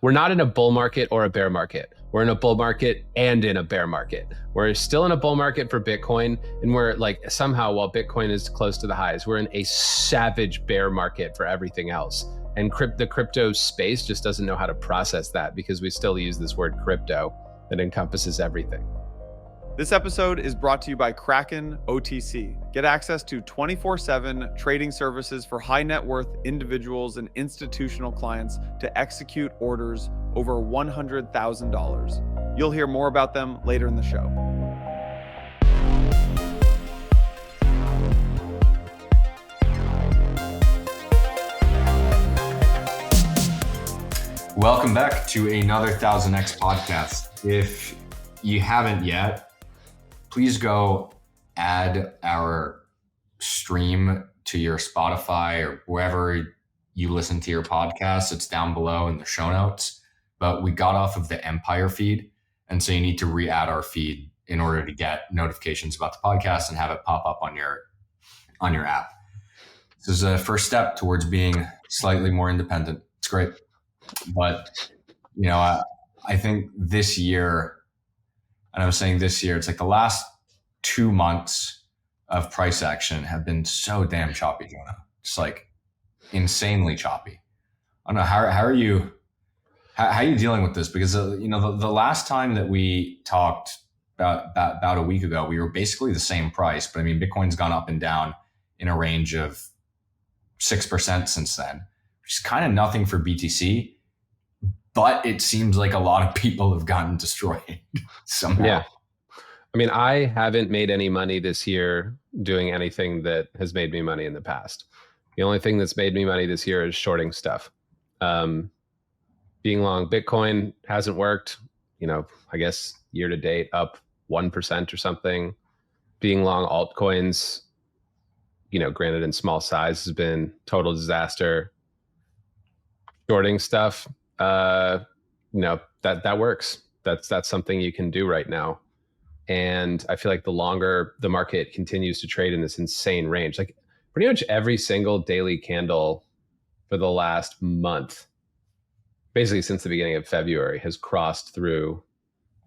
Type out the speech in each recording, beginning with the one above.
we're not in a bull market or a bear market. We're in a bull market and in a bear market. We're still in a bull market for Bitcoin, and we're like somehow, while Bitcoin is close to the highs, we're in a savage bear market for everything else. And the crypto space just doesn't know how to process that, because we still use this word crypto that encompasses everything. This episode is brought to you by Kraken OTC. Get access to 24/7 trading services for high net worth individuals and institutional clients to execute orders over $100,000. You'll hear more about them later in the show. Welcome back to another 1000X podcast. If you haven't yet, please go add our stream to your Spotify or wherever you listen to your podcast. It's down below in the show notes. But we got off of the Empire feed, and so you need to re-add our feed in order to get notifications about the podcast and have it pop up on your app. This is a first step towards being slightly more independent. It's great. But, I think this year, and I was saying this year, it's like the last 2 months of price action have been so damn choppy, Jonah. Just like insanely choppy. I don't know, how are you dealing with this? Because, the last time that we talked about a week ago, we were basically the same price. But I mean, Bitcoin's gone up and down in a range of 6% since then, which is kind of nothing for BTC. But it seems like a lot of people have gotten destroyed somehow. Yeah. I mean, I haven't made any money this year doing anything that has made me money in the past. The only thing that's made me money this year is shorting stuff. Being long Bitcoin hasn't worked. I guess year to date up 1% or something. Being long altcoins, granted in small size, has been total disaster. Shorting stuff, that works. That's something you can do right now. And I feel like the longer the market continues to trade in this insane range, like pretty much every single daily candle for the last month, basically since the beginning of February, has crossed through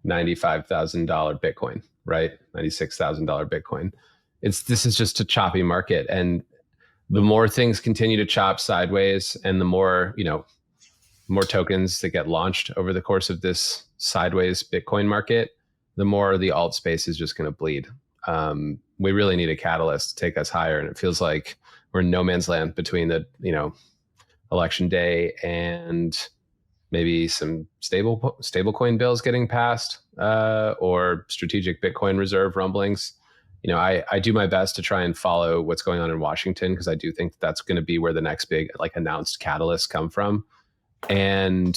$95,000 Bitcoin, right? $96,000 Bitcoin. This is just a choppy market. And the more things continue to chop sideways, and the more tokens that get launched over the course of this sideways Bitcoin market, the more the alt space is just going to bleed. We really need a catalyst to take us higher. And it feels like we're in no man's land between the, election day and maybe some stablecoin bills getting passed, or strategic Bitcoin reserve rumblings. I do my best to try and follow what's going on in Washington, because I do think that's going to be where the next big announced catalysts come from. And,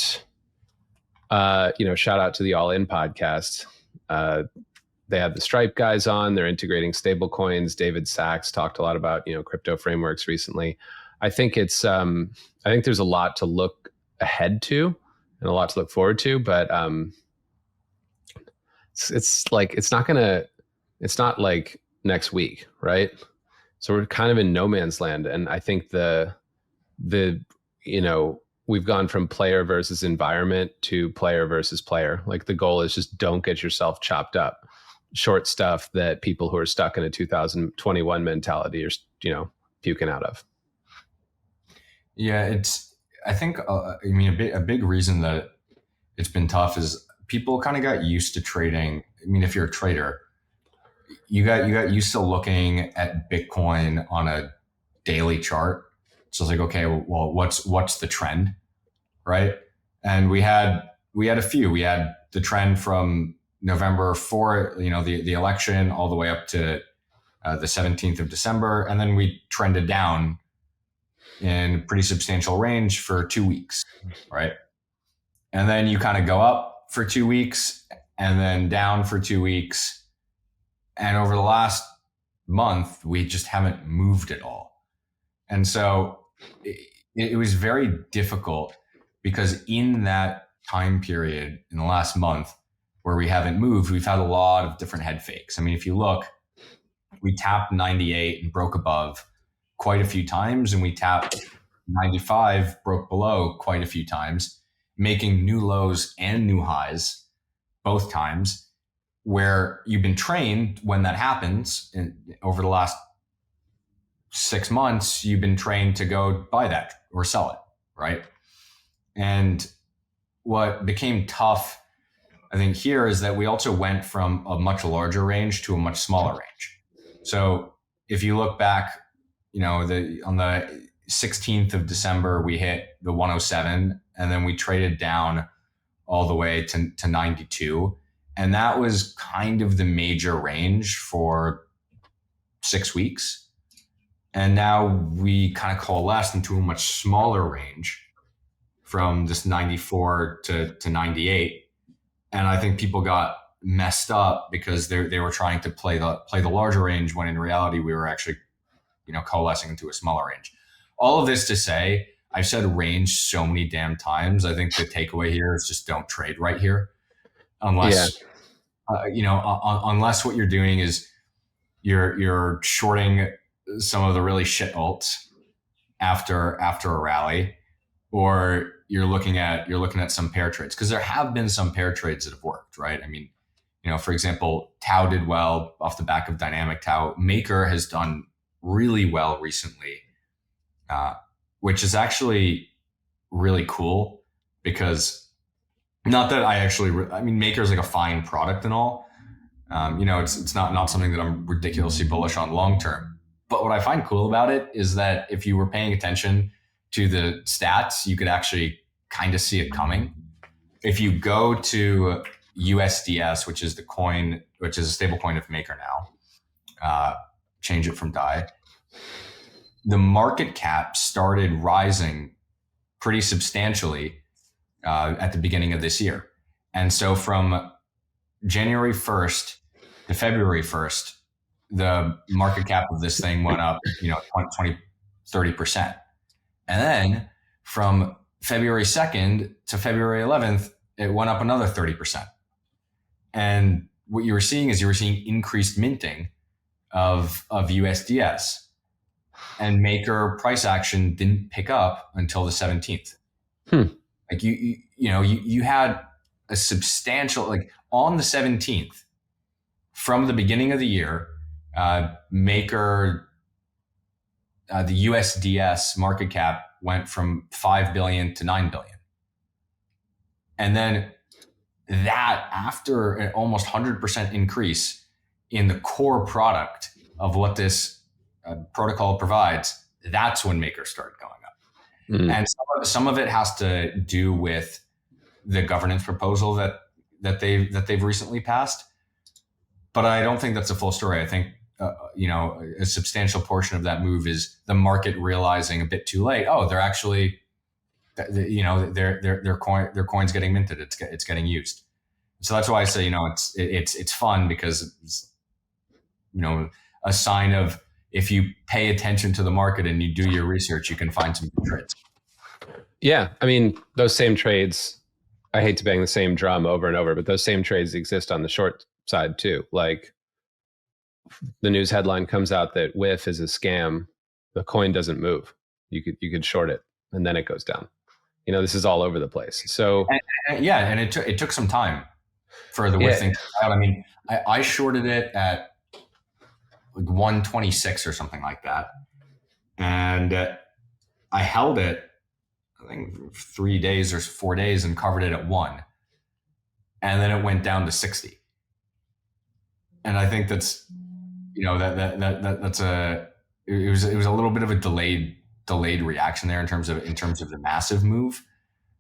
shout out to the All In podcast. They have the Stripe guys on. They're integrating stable coins. David Sachs talked a lot about, crypto frameworks recently. I think there's a lot to look ahead to and a lot to look forward to, but it's not like next week, right? So we're kind of in no man's land. And I think we've gone from player versus environment to player versus player. Like the goal is just don't get yourself chopped up. Short stuff that people who are stuck in a 2021 mentality are, puking out of. Yeah, I think a big reason that it's been tough is people kind of got used to trading. I mean, if you're a trader, you got used to looking at Bitcoin on a daily chart. So it's like, okay, well, what's the trend, right? And we had a few. We had the trend from November 4, the election, all the way up to the 17th of December, and then we trended down in pretty substantial range for 2 weeks, right? And then you kind of go up for 2 weeks and then down for 2 weeks, and over the last month, we just haven't moved at all. And so it was very difficult, because in that time period, in the last month where we haven't moved, we've had a lot of different head fakes. I mean, if you look, we tapped 98 and broke above quite a few times, and we tapped 95, broke below quite a few times. making new lows and new highs both times, where you've been trained when that happens over the last 6 months, you've been trained to go buy that or sell it, right? And what became tough, I think, here is that we also went from a much larger range to a much smaller range. So if you look back, on the 16th of December, we hit the 107, and then we traded down all the way to 92. And that was kind of the major range for 6 weeks. And now we kind of coalesced into a much smaller range from this 94 to 98. And I think people got messed up because they were trying to play the larger range, when in reality we were actually, coalescing into a smaller range. All of this to say, I've said range so many damn times. I think the takeaway here is just don't trade right here, unless unless what you're doing is you're shorting some of the really shit alts after a rally, or you're looking at some pair trades, because there have been some pair trades that have worked, right? I mean, for example, Tau did well off the back of dynamic Tau. Maker has done really well recently, which is actually really cool, because not that Maker is like a fine product and all. It's not something that I'm ridiculously bullish on long term. But what I find cool about it is that if you were paying attention to the stats, you could actually kind of see it coming. If you go to USDS, which is a stable coin of Maker now, change it from DAI, the market cap started rising pretty substantially at the beginning of this year. And so from January 1st to February 1st, the market cap of this thing went up, 20, 30%. And then from February 2nd to February 11th, it went up another 30%. And what you were seeing increased minting of USDS, and Maker price action didn't pick up until the 17th. Like you had a substantial, like on the 17th, from the beginning of the year, Maker, the USDS market cap went from 5 billion to 9 billion. And then that, after an almost 100% increase in the core product of what this protocol provides, that's when Maker started going up. And some of it has to do with the governance proposal that they've recently passed. But I don't think that's a full story. I think a substantial portion of that move is the market realizing a bit too late, oh, they're actually, their coin's getting minted. It's getting used. So that's why I say, it's fun, because it's, a sign of, if you pay attention to the market and you do your research, you can find some good trades. Yeah. I mean, those same trades, I hate to bang the same drum over and over, but those same trades exist on the short side too. Like, the news headline comes out that WIF is a scam, the coin doesn't move. You could short it, and then it goes down. This is all over the place. So and it took some time for the WIF thing to come out. I mean, I shorted it at like 126 or something like that, and I held it, I think, 3 days or 4 days, and covered it at 1, and then it went down to 60. And I think that's, that's it was a little bit of a delayed reaction there in terms of the massive move.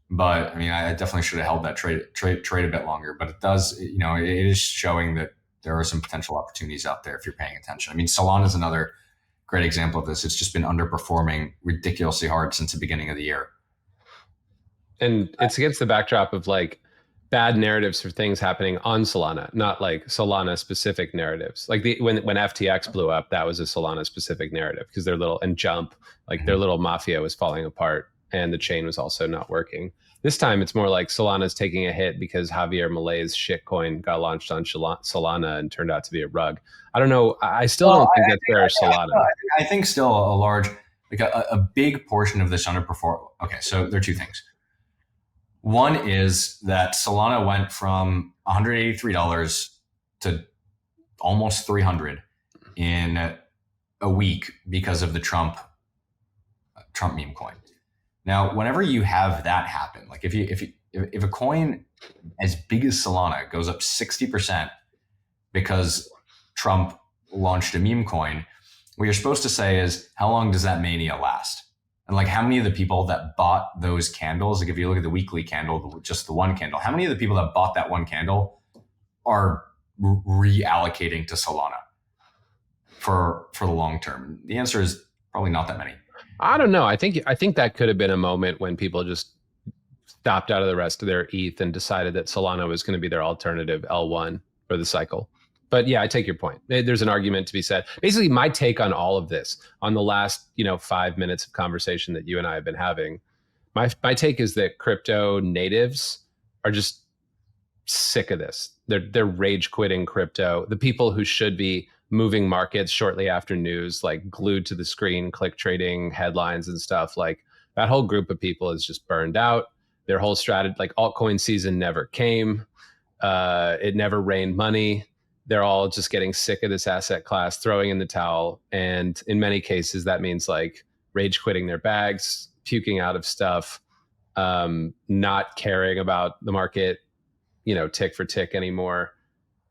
But I mean, I definitely should have held that trade a bit longer. But it does, it is showing that there are some potential opportunities out there if you're paying attention. I mean, Solana is another great example of this. It's just been underperforming ridiculously hard since the beginning of the year. And it's against the backdrop of like bad narratives for things happening on Solana, not like Solana specific narratives. Like when FTX blew up, that was a Solana specific narrative, because their little, and Jump, like their little mafia was falling apart, and the chain was also not working. This time it's more like Solana's taking a hit because Javier Malay's shitcoin got launched on Solana and turned out to be a rug. I don't know. I still don't think that's fair Solana. I think still a large, like a big portion of this underperform. Okay, so there are two things. One is that Solana went from $183 to almost $300 in a week because of the Trump meme coin. Now, whenever you have that happen, like if a coin as big as Solana goes up 60% because Trump launched a meme coin, what you're supposed to say is, how long does that mania last? And like, how many of the people that bought those candles, like if you look at the weekly candle, just the one candle, how many of the people that bought that one candle are reallocating to Solana for the long term? The answer is probably not that many. I don't know. I think that could have been a moment when people just stopped out of the rest of their ETH and decided that Solana was going to be their alternative L1 for the cycle. But yeah, I take your point. There's an argument to be said. Basically, my take on all of this, on the last 5 minutes of conversation that you and I have been having, my take is that crypto natives are just sick of this. They're rage quitting crypto. The people who should be moving markets shortly after news, like glued to the screen, click trading headlines and stuff, like that whole group of people is just burned out. Their whole strategy, like altcoin season never came. It never rained money. They're all just getting sick of this asset class, throwing in the towel. And in many cases, that means like rage quitting their bags, puking out of stuff, not caring about the market, tick for tick anymore.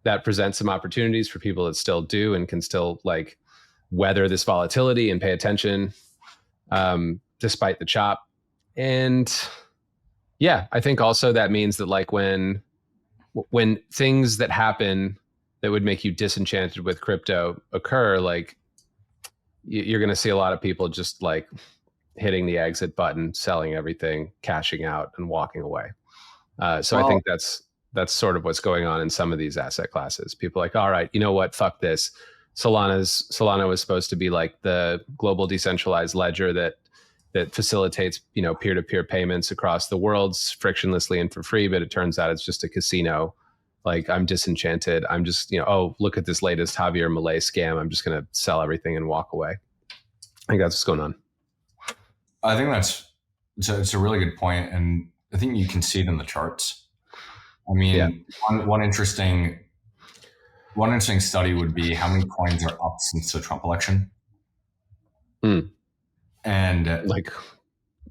That presents some opportunities for people that still do and can still like weather this volatility and pay attention despite the chop. And yeah, I think also that means that like when things that happen that would make you disenchanted with crypto occur, like you're going to see a lot of people just like hitting the exit button, selling everything, cashing out and walking away. I think that's sort of what's going on in some of these asset classes. People are like, all right, you know what? Fuck this. Solana was supposed to be like the global decentralized ledger that facilitates, peer-to-peer payments across the world frictionlessly and for free. But it turns out it's just a casino. Like, I'm disenchanted. I'm just, oh, look at this latest Javier Milei scam. I'm just going to sell everything and walk away. I think that's what's going on. I think it's a really good point, and I think you can see it in the charts. I mean, yeah. One interesting study would be how many coins are up since the Trump election. And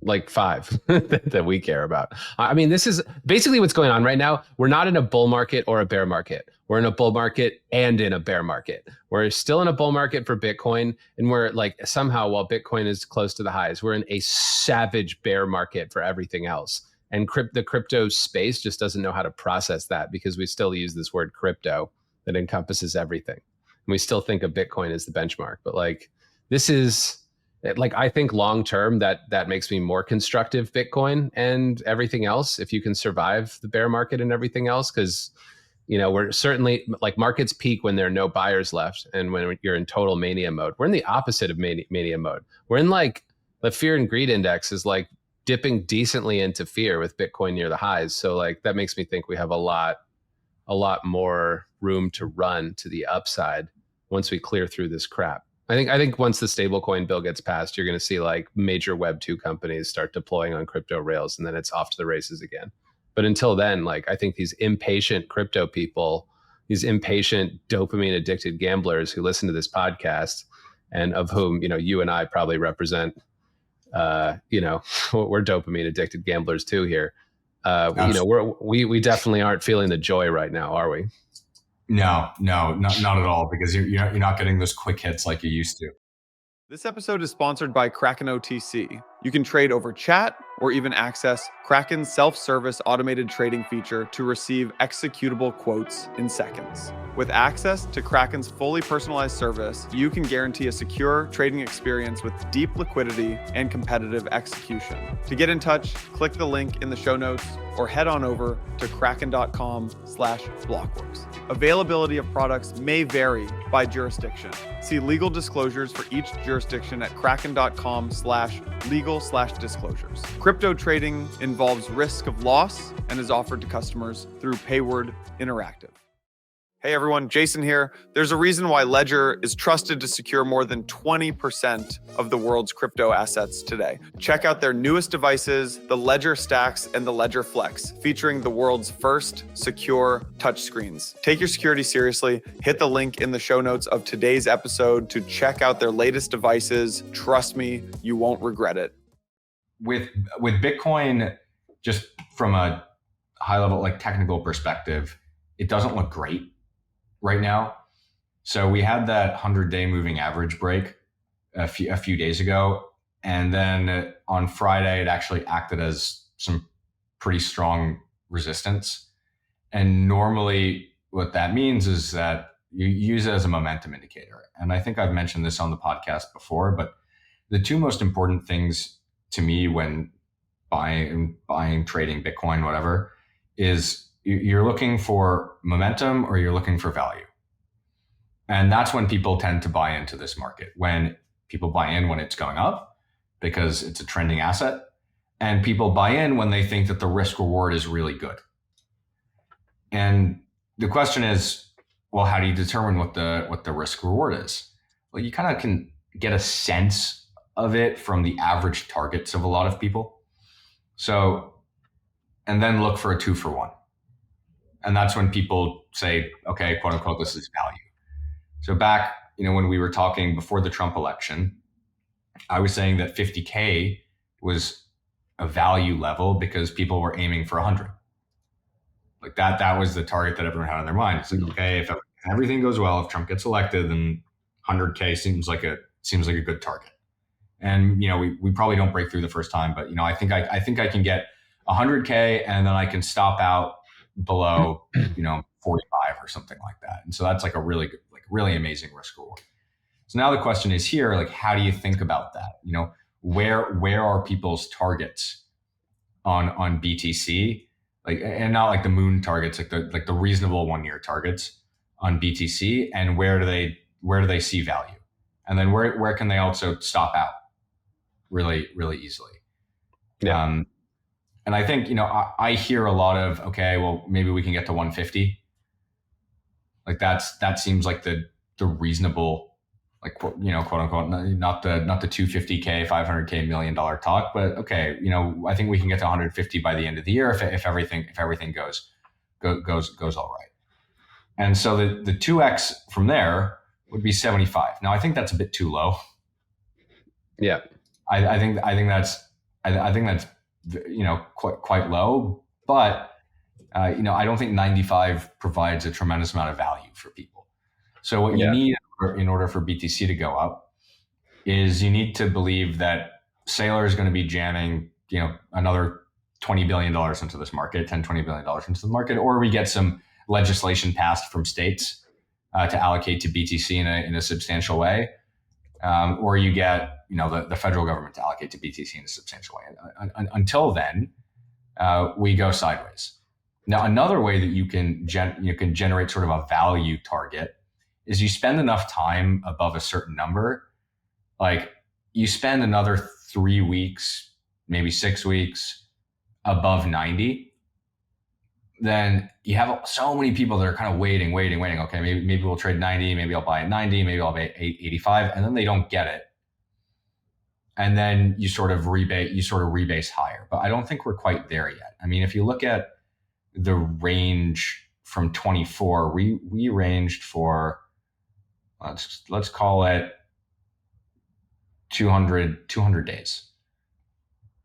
like 5 that we care about. I mean, this is basically what's going on right now. We're not in a bull market or a bear market. We're in a bull market and in a bear market. We're still in a bull market for Bitcoin. And we're like, somehow, while Bitcoin is close to the highs, we're in a savage bear market for everything else. And the crypto space just doesn't know how to process that, because we still use this word crypto that encompasses everything. And we still think of Bitcoin as the benchmark. But like, this is... like, I think long term that makes me more constructive Bitcoin and everything else, if you can survive the bear market and everything else, because we're certainly, like, markets peak when there are no buyers left and when you're in total mania mode. We're in the opposite of mania mode. We're in like the fear and greed index is like dipping decently into fear with Bitcoin near the highs. So like that makes me think we have a lot more room to run to the upside once we clear through this crap. I think once the stablecoin bill gets passed, you're going to see like major Web 2 companies start deploying on crypto rails, and then it's off to the races again. But until then, like, I think these impatient crypto people, these impatient dopamine addicted gamblers who listen to this podcast, and of whom, you and I probably represent, we're dopamine addicted gamblers too here. We definitely aren't feeling the joy right now, are we? No, not at all, because you're not getting those quick hits like you used to. This episode is sponsored by Kraken OTC. You can trade over chat or even access Kraken's self-service automated trading feature to receive executable quotes in seconds. With access to Kraken's fully personalized service, you can guarantee a secure trading experience with deep liquidity and competitive execution. To get in touch, click the link in the show notes or head on over to kraken.com/blockworks. Availability of products may vary by jurisdiction. See legal disclosures for each jurisdiction at kraken.com/legal/disclosures. Crypto trading involves risk of loss and is offered to customers through Payward Interactive. Hey everyone, Jason here. There's a reason why Ledger is trusted to secure more than 20% of the world's crypto assets today. Check out their newest devices, the Ledger Stacks and the Ledger Flex, featuring the world's first secure touchscreens. Take your security seriously. Hit the link in the show notes of today's episode to check out their latest devices. Trust me, you won't regret it. With Bitcoin, just from a high level, like technical perspective, it doesn't look great right now. So we had that 100-day moving average break a few days ago. And then on Friday, it actually acted as some pretty strong resistance. And normally what that means is that you use it as a momentum indicator. And I think I've mentioned this on the podcast before, but the two most important things to me when buying, trading Bitcoin, whatever, is you're looking for momentum or you're looking for value. And that's when people tend to buy into this market. When people buy in when it's going up because it's a trending asset, and people buy in when they think that the risk reward is really good. And the question is, well, how do you determine what the risk reward is? Well, you kind of can get a sense of it from the average targets of a lot of people. So, and then look for a 2-for-1. And that's when people say, okay, quote unquote, this is value. So back, when we were talking before the Trump election, I was saying that 50K was a value level because people were aiming for 100. Like that was the target that everyone had in their mind. It's like, okay, if everything goes well, if Trump gets elected, then 100K seems like a good target. And we probably don't break through the first time, but I think I can get 100K and then I can stop out below 45 or something like that. And so that's like a really good, really amazing risk reward. So now the question is here, like, how do you think about that? Where are people's targets on BTC? Like, and not like the moon targets, like the reasonable 1-year targets on BTC, and where do they see value? And then where can they also stop out really, really easily? Yeah. And I think, I hear a lot of, okay, well, maybe we can get to 150. Like that seems like the reasonable, like, quote unquote, not the 250K, 500K, $1 million talk, but okay, I think we can get to 150 by the end of the year if everything goes all right. And so the 2x from there would be 75. Now I think that's a bit too low. Yeah, I think that's quite low, but I don't think 95 provides a tremendous amount of value for people. So what you need in order for BTC to go up is you need to believe that Saylor is going to be jamming, another $20 billion into this market, $10, $20 billion into the market, or we get some legislation passed from states to allocate to BTC in a substantial way, or you get the federal government to allocate to BTC in a substantial way. Until then, we go sideways. Now, another way that you can generate sort of a value target is you spend enough time above a certain number, like you spend another 3 weeks, maybe 6 weeks above 90, then you have so many people that are kind of waiting. Okay, maybe we'll trade 90, maybe I'll buy at 90, maybe I'll buy at 85, and then they don't get it. And then you sort of rebase higher. But I don't think we're quite there yet. I mean, if you look at the range from 24, we ranged for, let's call it 200 days,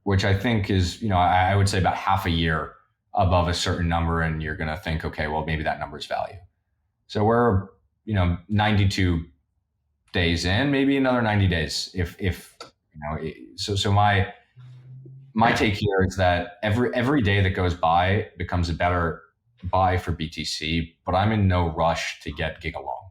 which I think is, I would say about half a year above a certain number, and you're going to think, okay, well, maybe that number is value. So we're, 92 days in, maybe another 90 days. So my take here is that every day that goes by becomes a better buy for BTC, but I'm in no rush to get gigalong.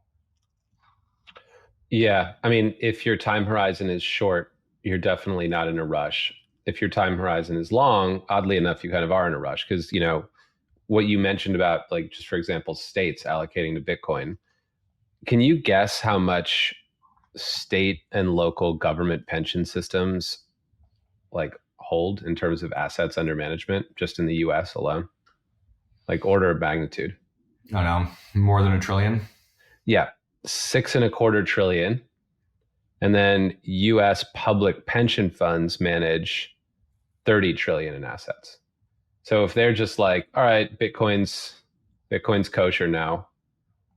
Yeah. I mean, if your time horizon is short, you're definitely not in a rush. If your time horizon is long, oddly enough, you kind of are in a rush because, what you mentioned about, like, just for example, states allocating to Bitcoin. Can you guess how much state and local government pension systems like hold in terms of assets under management just in the US alone? Like order of magnitude. I don't know, more than $1 trillion. Yeah, 6.25 trillion. And then US public pension funds manage 30 trillion in assets. So if they're just like, all right, Bitcoin's kosher now,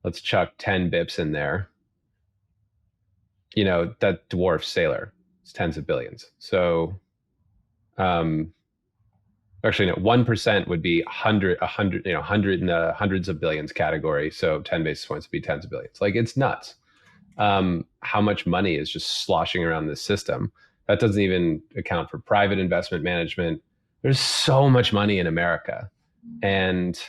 let's chuck 10 bips in there, that dwarfs Sailor. It's tens of billions. So actually, no, 1% would be 100, in the hundreds of billions category. So 10 basis points would be tens of billions. Like, it's nuts. How much money is just sloshing around this system. That doesn't even account for private investment management. There's so much money in America. And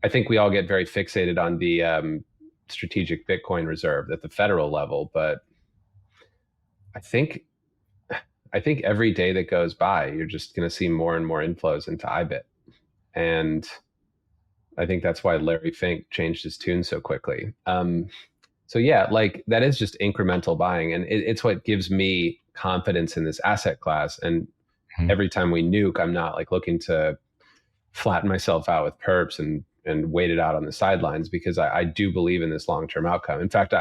I think we all get very fixated on the strategic Bitcoin reserve at the federal level. But I think every day that goes by, you're just going to see more and more inflows into Bybit. And I think that's why Larry Fink changed his tune so quickly. So yeah, like that is just incremental buying. And it's what gives me confidence in this asset class. And every time we nuke, I'm not like looking to flatten myself out with perps and wait it out on the sidelines, because I do believe in this long-term outcome. In fact,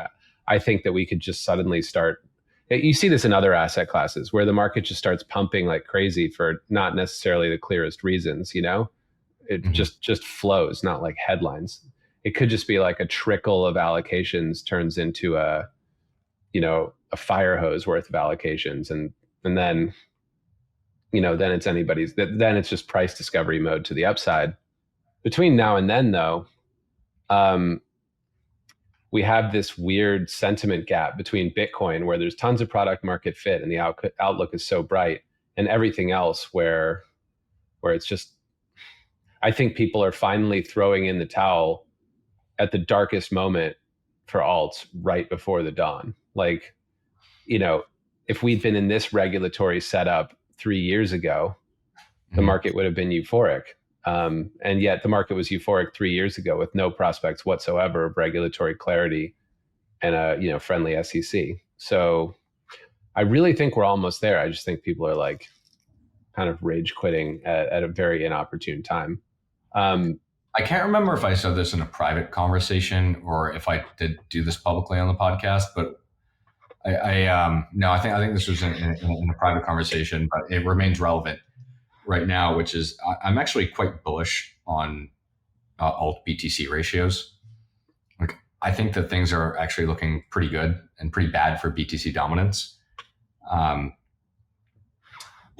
I think that we could just suddenly start. You see this in other asset classes where the market just starts pumping like crazy for not necessarily the clearest reasons, It just flows, not like headlines. It could just be like a trickle of allocations turns into a fire hose worth of allocations. And then, then it's just price discovery mode to the upside. Between now and then, though, we have this weird sentiment gap between Bitcoin, where there's tons of product market fit and the outlook is so bright, and everything else where it's just, I think people are finally throwing in the towel at the darkest moment for alts right before the dawn. Like, if we'd been in this regulatory setup 3 years ago, the market would have been euphoric. And yet the market was euphoric 3 years ago with no prospects whatsoever of regulatory clarity and a friendly SEC. So I really think we're almost there. I just think people are like kind of rage quitting at a very inopportune time. I can't remember if I said this in a private conversation or if I did do this publicly on the podcast, but I think this was in a private conversation, but it remains relevant right now, which is I'm actually quite bullish on alt BTC ratios. Like, I think that things are actually looking pretty good and pretty bad for BTC dominance.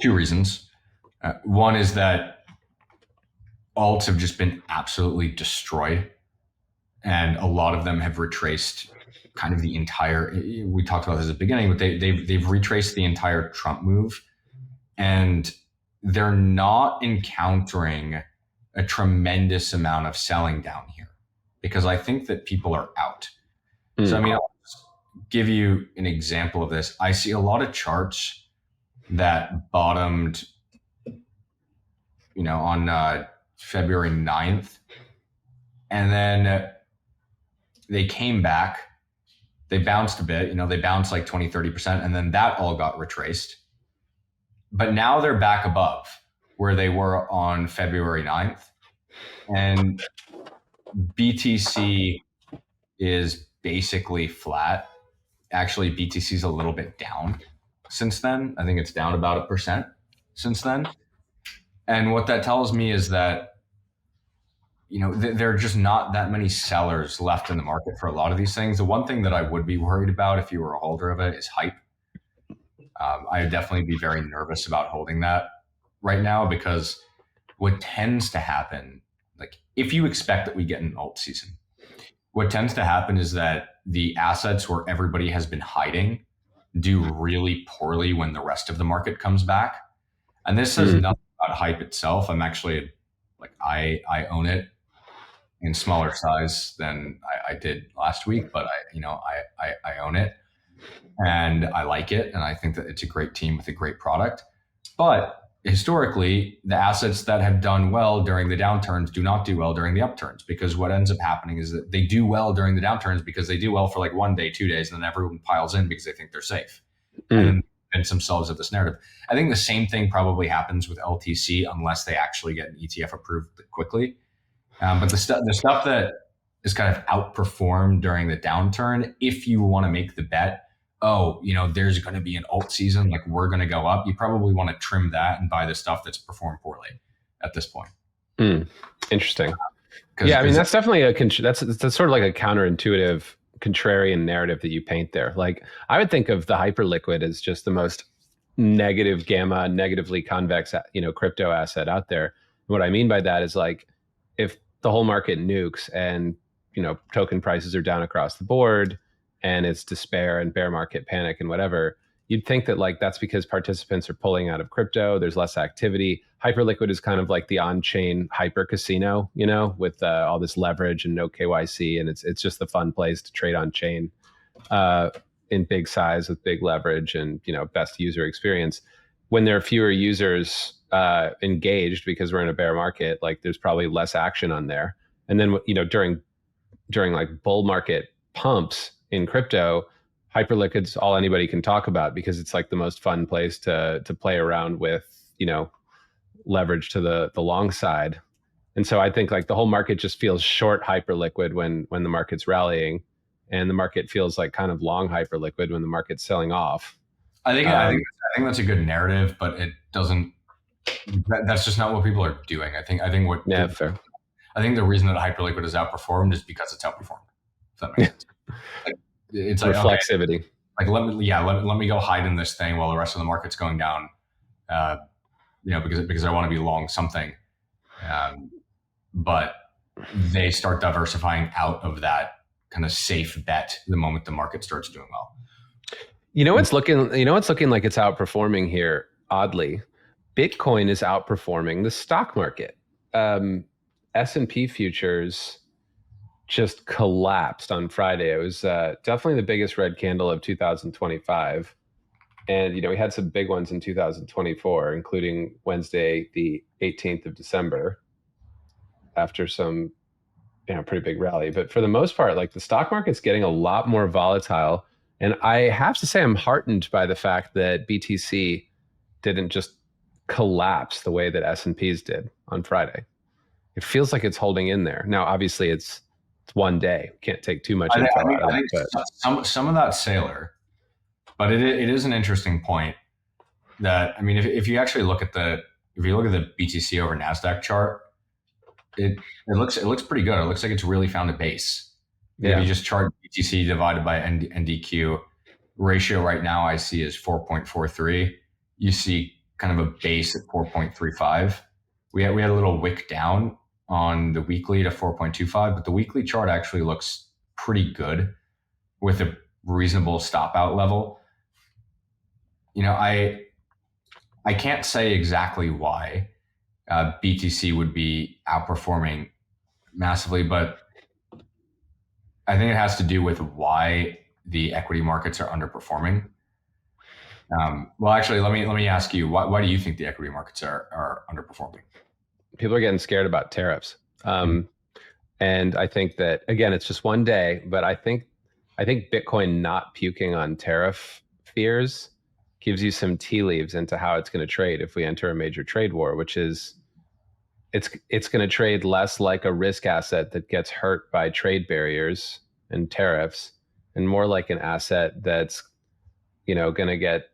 Two reasons. One is that alts have just been absolutely destroyed, and a lot of them have retraced kind of the entire, we talked about this at the beginning, but they've retraced the entire Trump move, and they're not encountering a tremendous amount of selling down here because I think that people are out. So, I mean, I'll give you an example of this. I see a lot of charts that bottomed, on February 9th, and then they came back. They bounced a bit, they bounced like 20, 30%, and then that all got retraced. But now they're back above where they were on February 9th. And BTC is basically flat. Actually, BTC is a little bit down since then. I think it's down about 1% since then. And what that tells me is that, there are just not that many sellers left in the market for a lot of these things. The one thing that I would be worried about if you were a holder of it is hype. I would definitely be very nervous about holding that right now, because what tends to happen, like if you expect that we get an alt season, what tends to happen is that the assets where everybody has been hiding do really poorly when the rest of the market comes back. And this says nothing about hype itself. I'm actually I own it in smaller size than I did last week, but I own it. And I like it, and I think that it's a great team with a great product. But historically, the assets that have done well during the downturns do not do well during the upturns, because what ends up happening is that they do well during the downturns because they do well for like 1 day, 2 days, and then everyone piles in because they think they're safe and convince themselves of this narrative. I think the same thing probably happens with LTC unless they actually get an ETF approved quickly. But the stuff that is kind of outperformed during the downturn. If you want to make the bet, oh, there's going to be an alt season, like we're going to go up, you probably want to trim that and buy the stuff that's performed poorly at this point. Interesting. Yeah, I mean, that's definitely that's sort of like a counterintuitive, contrarian narrative that you paint there. Like, I would think of the hyperliquid as just the most negative gamma, negatively convex, crypto asset out there. And what I mean by that is, like, if the whole market nukes and token prices are down across the board and it's despair and bear market panic and whatever, you'd think that, like, that's because participants are pulling out of crypto. There's less activity. Hyperliquid is kind of like the on-chain hyper casino, with all this leverage and no KYC, and it's just the fun place to trade on chain in big size with big leverage and best user experience. When there are fewer users engaged because we're in a bear market, like, there's probably less action on there. And then during like bull market pumps in crypto, hyperliquid's all anybody can talk about because it's like the most fun place to play around with, leverage to the long side. And so I think, like, the whole market just feels short hyperliquid when the market's rallying, and the market feels like kind of long hyperliquid when the market's selling off. I think that's a good narrative, but it doesn't. That's just not what people are doing. I think what. Yeah, fair. I think the reason that hyperliquid is outperformed is because it's outperformed. If that makes sense. Like, it's like reflexivity. Okay, like let me go hide in this thing while the rest of the market's going down. Because I want to be long something. But they start diversifying out of that kind of safe bet the moment the market starts doing well. It's looking like it's outperforming here. Oddly, Bitcoin is outperforming the stock market. S&P futures just collapsed on Friday. It was definitely the biggest red candle of 2025. And, we had some big ones in 2024, including Wednesday, the 18th of December, after some, pretty big rally. But for the most part, like, the stock market's getting a lot more volatile. And I have to say, I'm heartened by the fact that BTC didn't just collapse the way that S&Ps did on Friday. It feels like it's holding in there. Now, obviously, it's one day. Can't take too much info out of it. But some of that sailor. But it is an interesting point that, I mean, if you actually look at the BTC over NASDAQ chart, it looks pretty good. It looks like it's really found a base. Yeah. If you just chart BTC divided by NDQ ratio right now, I see is 4.43. You see kind of a base at 4.35. We had a little wick down on the weekly to 4.25, but the weekly chart actually looks pretty good with a reasonable stop out level. I can't say exactly why BTC would be outperforming massively, but I think it has to do with why the equity markets are underperforming. Well, actually, let me ask you, why do you think the equity markets are underperforming? People are getting scared about tariffs. And I think that, again, it's just one day, but I think Bitcoin not puking on tariff fears gives you some tea leaves into how it's going to trade if we enter a major trade war, which is it's going to trade less like a risk asset that gets hurt by trade barriers and tariffs, and more like an asset that's going to get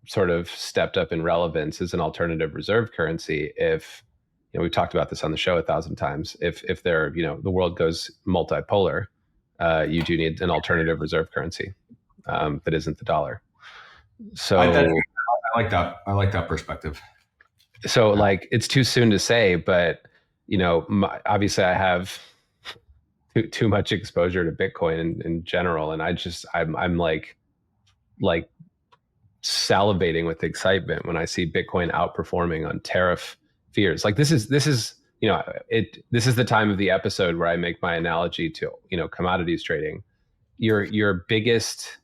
sort of stepped up in relevance as an alternative reserve currency. If we've talked about this on the show 1,000 times, if there the world goes multipolar, you do need an alternative reserve currency that isn't the dollar. So I like that. I like that perspective. So, like, it's too soon to say, but obviously I have too much exposure to Bitcoin in general, and I'm like salivating with excitement when I see Bitcoin outperforming on tariff fears. Like, this is this is the time of the episode where I make my analogy to commodities trading. Your biggest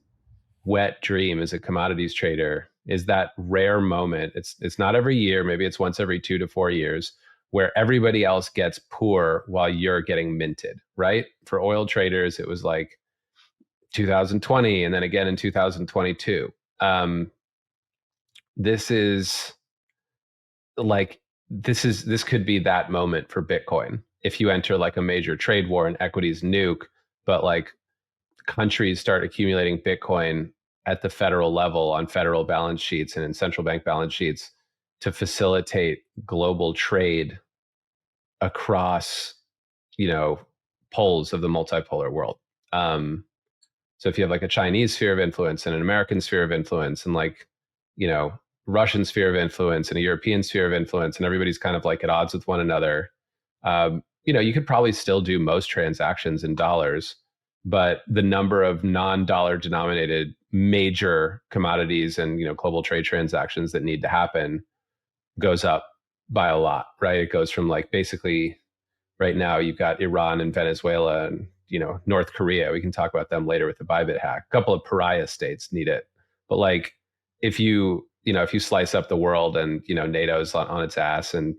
wet dream as a commodities trader is that rare moment. It's not every year, maybe it's once every 2 to 4 years, where everybody else gets poor while you're getting minted, right? For oil traders, it was like 2020 and then again in 2022. This could be that moment for Bitcoin. if you enter like a major trade war and equities nuke, but like countries start accumulating Bitcoin at the federal level on federal balance sheets and in central bank balance sheets to facilitate global trade across, poles of the multipolar world. So if you have like a Chinese sphere of influence and an American sphere of influence and like, Russian sphere of influence and a European sphere of influence, and everybody's kind of like at odds with one another, you could probably still do most transactions in dollars, but the number of non-dollar denominated major commodities and global trade transactions that need to happen goes up by a lot, right? It goes from like basically right now you've got Iran and Venezuela and North Korea. We can talk about them later with the Bybit hack. A couple of pariah states need it, but like if you slice up the world and NATO's on its ass and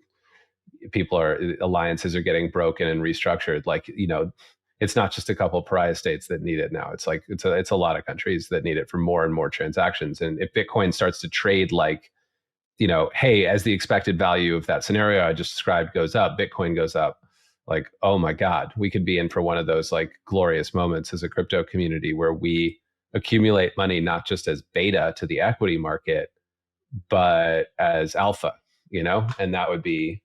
alliances are getting broken and restructured, like it's not just a couple of pariah states that need it now. It's like it's a lot of countries that need it for more and more transactions. And if Bitcoin starts to trade like, hey, as the expected value of that scenario I just described goes up, Bitcoin goes up, like, oh my God, we could be in for one of those like glorious moments as a crypto community where we accumulate money not just as beta to the equity market, but as alpha, and that would be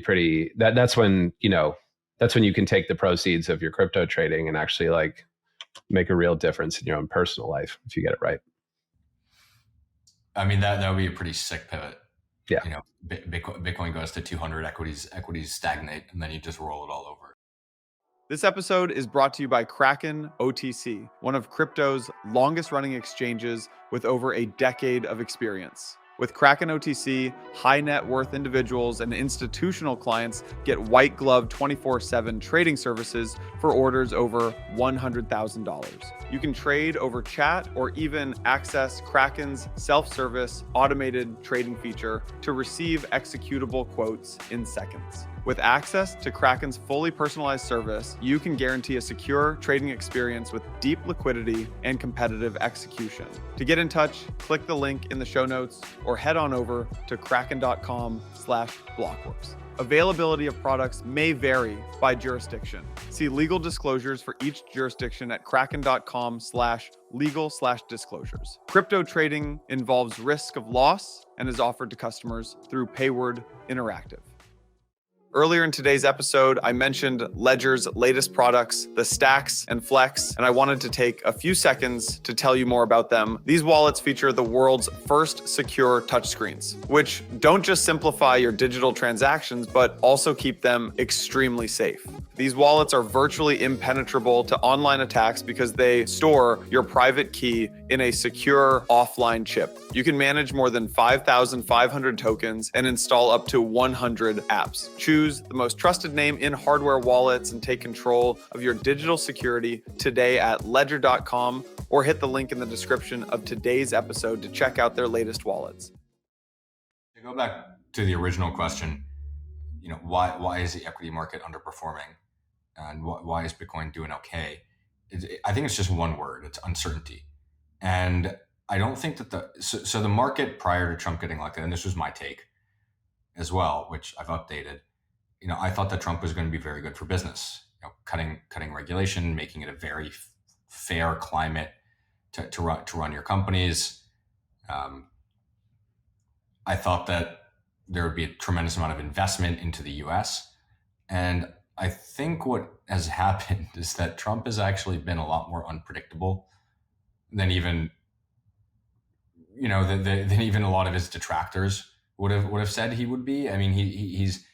pretty, that's when you can take the proceeds of your crypto trading and actually like make a real difference in your own personal life if you get it right. I mean, that would be a pretty sick pivot. Yeah. Bitcoin goes to 200, equities stagnate, and then you just roll it all over. This episode is brought to you by Kraken OTC, one of crypto's longest running exchanges with over a decade of experience. With Kraken OTC, high net worth individuals and institutional clients get white glove 24/7 trading services for orders over $100,000. You can trade over chat or even access Kraken's self-service automated trading feature to receive executable quotes in seconds. With access to Kraken's fully personalized service, you can guarantee a secure trading experience with deep liquidity and competitive execution. To get in touch, click the link in the show notes or head on over to kraken.com/blockworks. Availability of products may vary by jurisdiction. See legal disclosures for each jurisdiction at kraken.com/legal/disclosures. Crypto trading involves risk of loss and is offered to customers through Payward Interactive. Earlier in today's episode, I mentioned Ledger's latest products, the Stacks and Flex, and I wanted to take a few seconds to tell you more about them. These wallets feature the world's first secure touchscreens, which don't just simplify your digital transactions, but also keep them extremely safe. These wallets are virtually impenetrable to online attacks because they store your private key in a secure offline chip. You can manage more than 5,500 tokens and install up to 100 apps. Choose the most trusted name in hardware wallets and take control of your digital security today at ledger.com or hit the link in the description of today's episode to check out their latest wallets. To go back to the original question, why is the equity market underperforming? And why is Bitcoin doing okay? I think it's just one word. It's uncertainty. And I don't think that the market prior to Trump getting elected, and this was my take as well, which I've updated, I thought that Trump was going to be very good for business, cutting regulation, making it a very fair climate to run your companies. I thought that there would be a tremendous amount of investment into the US. And I think what has happened is that Trump has actually been a lot more unpredictable than even, than even a lot of his detractors would have said he would be. I mean, he's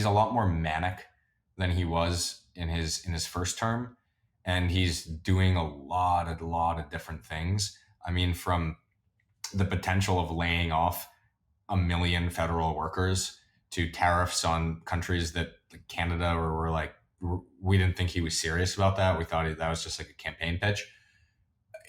a lot more manic than he was in his first term, and he's doing a lot of different things. I mean, from the potential of laying off 1 million federal workers to tariffs on countries that like Canada were like, we didn't think he was serious about that. We thought that was just like a campaign pitch.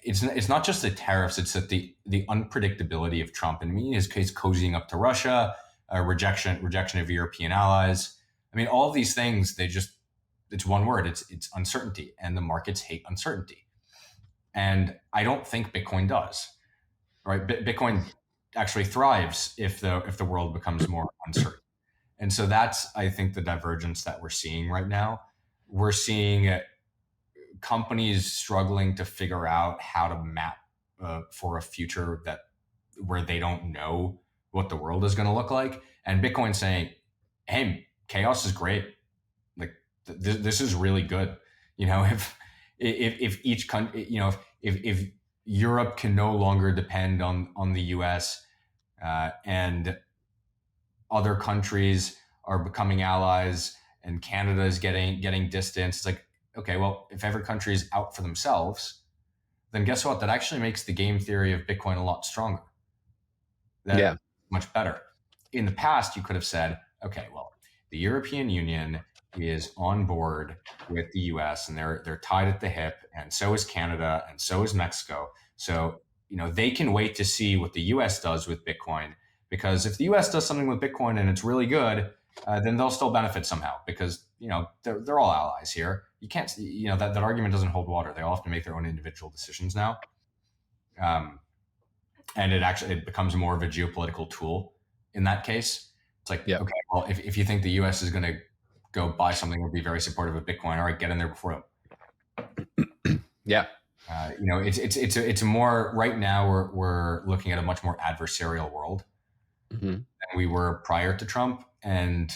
It's not just the tariffs, it's that the unpredictability of Trump, and his case cozying up to Russia, rejection of European allies. I mean, all of these things, it's one word, it's uncertainty, and the markets hate uncertainty. And I don't think Bitcoin does, right? Bitcoin actually thrives if the world becomes more uncertain. And so that's, I think, the divergence that we're seeing right now. We're seeing companies struggling to figure out how to map for a future where they don't know what the world is going to look like. And Bitcoin saying, hey, chaos is great. Like this is really good. If each country, if Europe can no longer depend on the US, and other countries are becoming allies and Canada is getting distance, it's like, okay, well, if every country is out for themselves, then guess what? That actually makes the game theory of Bitcoin a lot stronger. That's much better. In the past, you could have said, okay, well, the European Union is on board with the US and they're tied at the hip, and so is Canada and so is Mexico. So, they can wait to see what the US does with Bitcoin, because if the US does something with Bitcoin and it's really good, then they'll still benefit somehow, because, they're all allies here. You can't, that argument doesn't hold water. They all have to make their own individual decisions now. And it becomes more of a geopolitical tool in that case. It's like, okay, well, if you think the US is going to go buy something or be very supportive of Bitcoin, all right, get in there before them. Yeah. It's more, right now we're looking at a much more adversarial world than we were prior to Trump. And,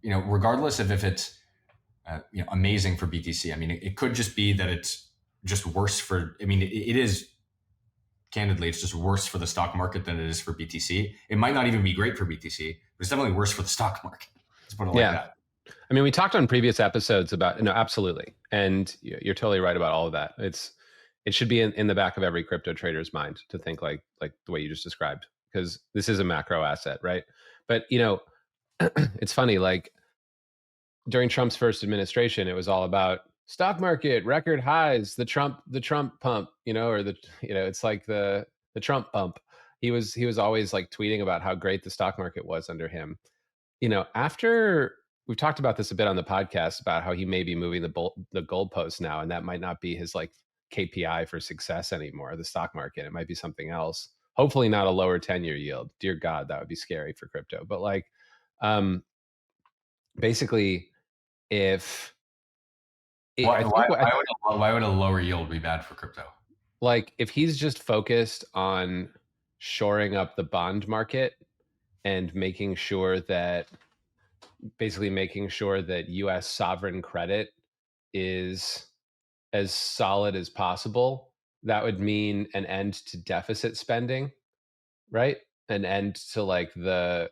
regardless of if it's, amazing for BTC, I mean, it could just be that it's just worse for, it is, candidly, it's just worse for the stock market than it is for BTC. It might not even be great for BTC, but it's definitely worse for the stock market. Let's put it like that. I mean, we talked on previous episodes about, absolutely. And you're totally right about all of that. It should be in the back of every crypto trader's mind to think like the way you just described, because this is a macro asset, right? But, it's funny, like during Trump's first administration, it was all about stock market record highs, the Trump pump, it's like the Trump pump. He was always like tweeting about how great the stock market was under him. After we've talked about this a bit on the podcast about how he may be moving the goalposts now, and that might not be his like KPI for success anymore, the stock market. It might be something else. Hopefully not a lower 10-year yield. Dear God, that would be scary for crypto. But like, basically, why would a lower yield be bad for crypto? Like, if he's just focused on shoring up the bond market and making sure that US sovereign credit is as solid as possible, that would mean an end to deficit spending, right? An end to like the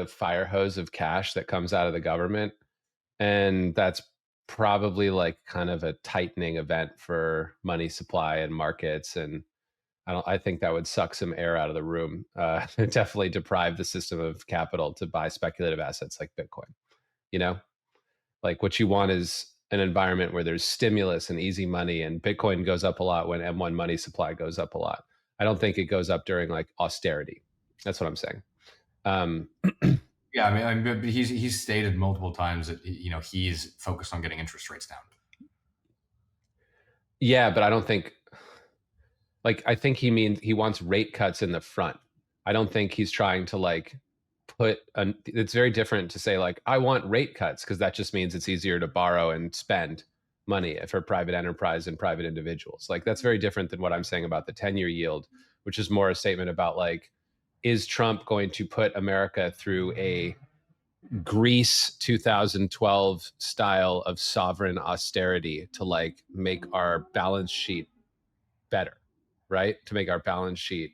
fire hose of cash that comes out of the government. And that's probably like kind of a tightening event for money supply and markets. And I think that would suck some air out of the room. Definitely deprive the system of capital to buy speculative assets like Bitcoin. Like what you want is an environment where there's stimulus and easy money, and Bitcoin goes up a lot when M1 money supply goes up a lot. I don't think it goes up during like austerity. That's what I'm saying. Yeah, I mean, he's stated multiple times that he's focused on getting interest rates down. Yeah, but I don't think, like, I think he means he wants rate cuts in the front. I don't think he's trying to like it's very different to say like, I want rate cuts, because that just means it's easier to borrow and spend money for private enterprise and private individuals. Like, that's very different than what I'm saying about the 10-year yield, which is more a statement about like, is Trump going to put America through a Greece 2012 style of sovereign austerity to like make our balance sheet better, right? To make our balance sheet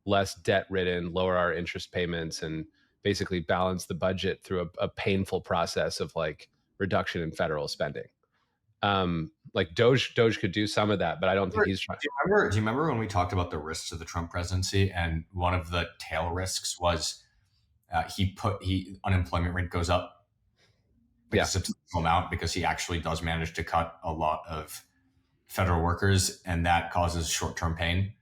less debt ridden, lower our interest payments, and basically balance the budget through a painful process of like reduction in federal spending. Like Doge could do some of that, but I don't think he's trying. Do you remember when we talked about the risks of the Trump presidency, and one of the tail risks was unemployment rate goes up a substantial amount, because he actually does manage to cut a lot of federal workers, and that causes short-term pain.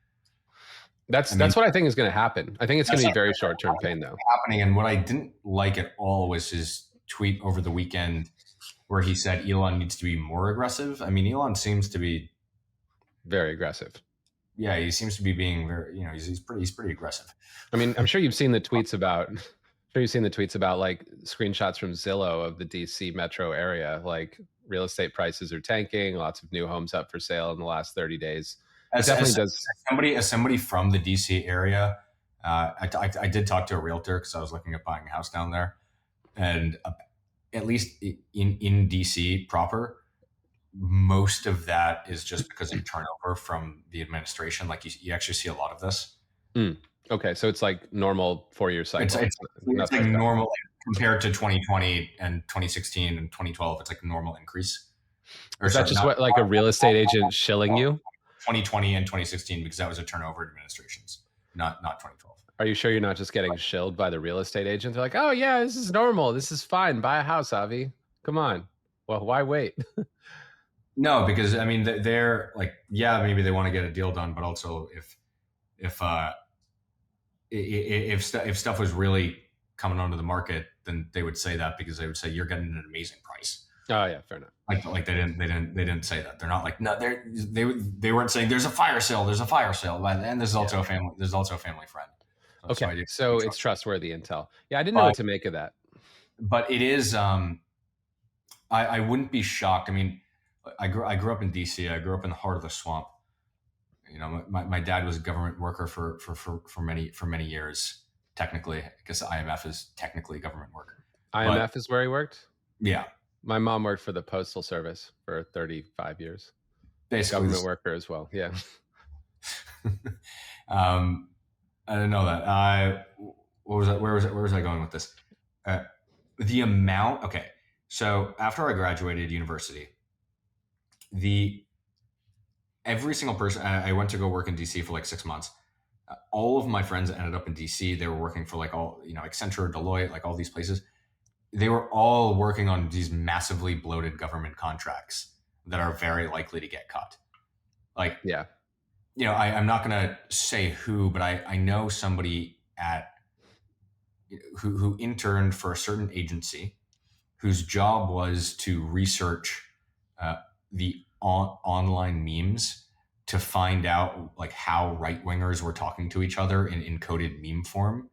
That's what I think is going to happen. I think it's going to be very short-term pain, though. Happening, and what I didn't like at all was his tweet over the weekend where he said Elon needs to be more aggressive. I mean, Elon seems to be very aggressive. Yeah, he seems to be being very, he's pretty aggressive. I mean, I'm sure you've seen the tweets about Sure, you've seen the tweets about like screenshots from Zillow of the DC metro area. Like real estate prices are tanking, lots of new homes up for sale in the last 30 days. It definitely does. As somebody from the DC area, I did talk to a realtor because I was looking at buying a house down there, and at least in DC proper, most of that is just because of turnover from the administration. Like you actually see a lot of this. Okay, so it's like normal 4-year cycle. It's like normal compared to 2020 and 2016 and 2012. It's like a normal increase. Is that just what like a real estate agent shilling you? 2020 and 2016 because that was a turnover administrations, not 2012. Are you sure you're not just getting shilled by the real estate agent? They're like, oh yeah, this is normal. This is fine. Buy a house, Avi. Come on. Well, why wait? No, because I mean, they're like, yeah, maybe they want to get a deal done, but also if stuff was really coming onto the market, then they would say that because they would say you're getting an amazing price. Oh yeah, fair enough. Like they didn't say that. They're not like, no, they weren't saying there's a fire sale, and there's also a family friend. Okay, so it's trustworthy intel. Yeah, I didn't know what to make of that. But it is. I wouldn't be shocked. I mean, I grew up in DC. I grew up in the heart of the swamp. You know, my dad was a government worker for many years. Technically, I guess IMF is technically government work. IMF is where he worked? Yeah. My mom worked for the Postal Service for 35 years. Basically, government worker as well. Yeah. I didn't know that. What was that? Where was I going with this? The amount. Okay, so after I graduated university, every single person I went to go work in DC for like 6 months. All of my friends ended up in DC. They were working for like Accenture, Deloitte, like all these places. They were all working on these massively bloated government contracts that are very likely to get cut. Like, yeah. I'm not going to say who, but I know somebody who interned for a certain agency whose job was to research the online memes to find out like how right wingers were talking to each other in encoded meme form.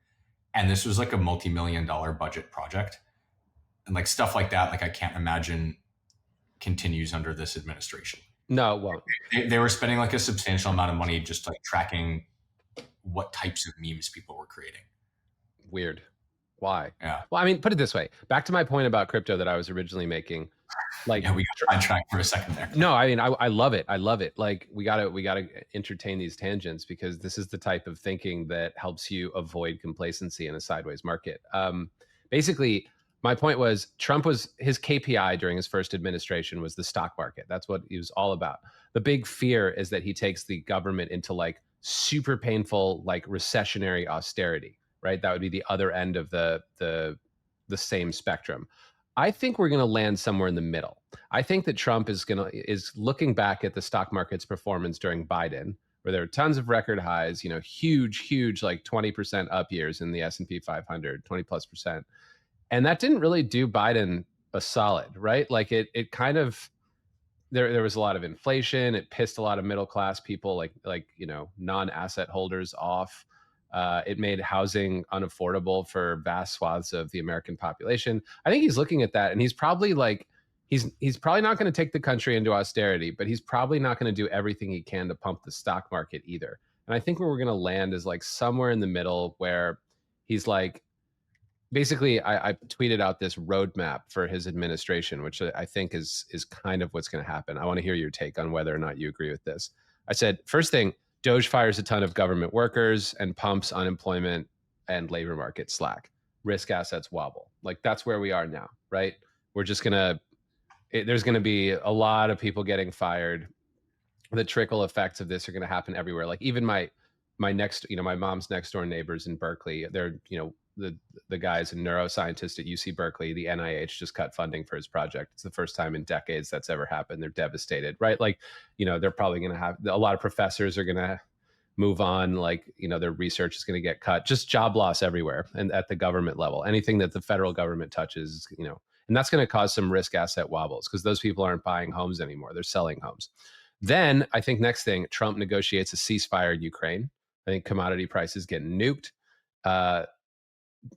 And this was like a multi-million-dollar budget project. And like stuff like that, like I can't imagine continues under this administration. No, well, they were spending like a substantial amount of money just like tracking what types of memes people were creating. Weird. Why? Yeah. Well, I mean, put it this way. Back to my point about crypto that I was originally making. Like, yeah, we got to track for a second there. No, I mean, I love it. I love it. Like, we gotta entertain these tangents because this is the type of thinking that helps you avoid complacency in a sideways market. Basically, my point was his KPI during his first administration was the stock market. That's what he was all about. The big fear is that he takes the government into like super painful, like recessionary austerity, right? That would be the other end of the same spectrum. I think we're going to land somewhere in the middle. I think that Trump is looking back at the stock market's performance during Biden, where there are tons of record highs, huge, like 20% up years in the S&P 500, 20+%. And that didn't really do Biden a solid, right? Like it kind of, there was a lot of inflation. It pissed a lot of middle-class people like non-asset holders off. It made housing unaffordable for vast swaths of the American population. I think he's looking at that and he's probably like, he's probably not going to take the country into austerity, but he's probably not going to do everything he can to pump the stock market either. And I think where we're going to land is like somewhere in the middle where he's like, basically, I tweeted out this roadmap for his administration, which I think is kind of what's going to happen. I want to hear your take on whether or not you agree with this. I said, first thing, Doge fires a ton of government workers and pumps unemployment and labor market slack. Risk assets wobble. Like that's where we are now, right? We're just there's going to be a lot of people getting fired. The trickle effects of this are going to happen everywhere. Like even my mom's next door neighbors in Berkeley, they're, the guy's a neuroscientist at UC Berkeley. The NIH just cut funding for his project. It's the first time in decades that's ever happened. They're devastated, right? Like, they're probably going to have a lot of professors are going to move on. Like, their research is going to get cut. Just job loss everywhere and at the government level. Anything that the federal government touches, and that's going to cause some risk asset wobbles because those people aren't buying homes anymore. They're selling homes. Then I think next thing, Trump negotiates a ceasefire in Ukraine. I think commodity prices get nuked.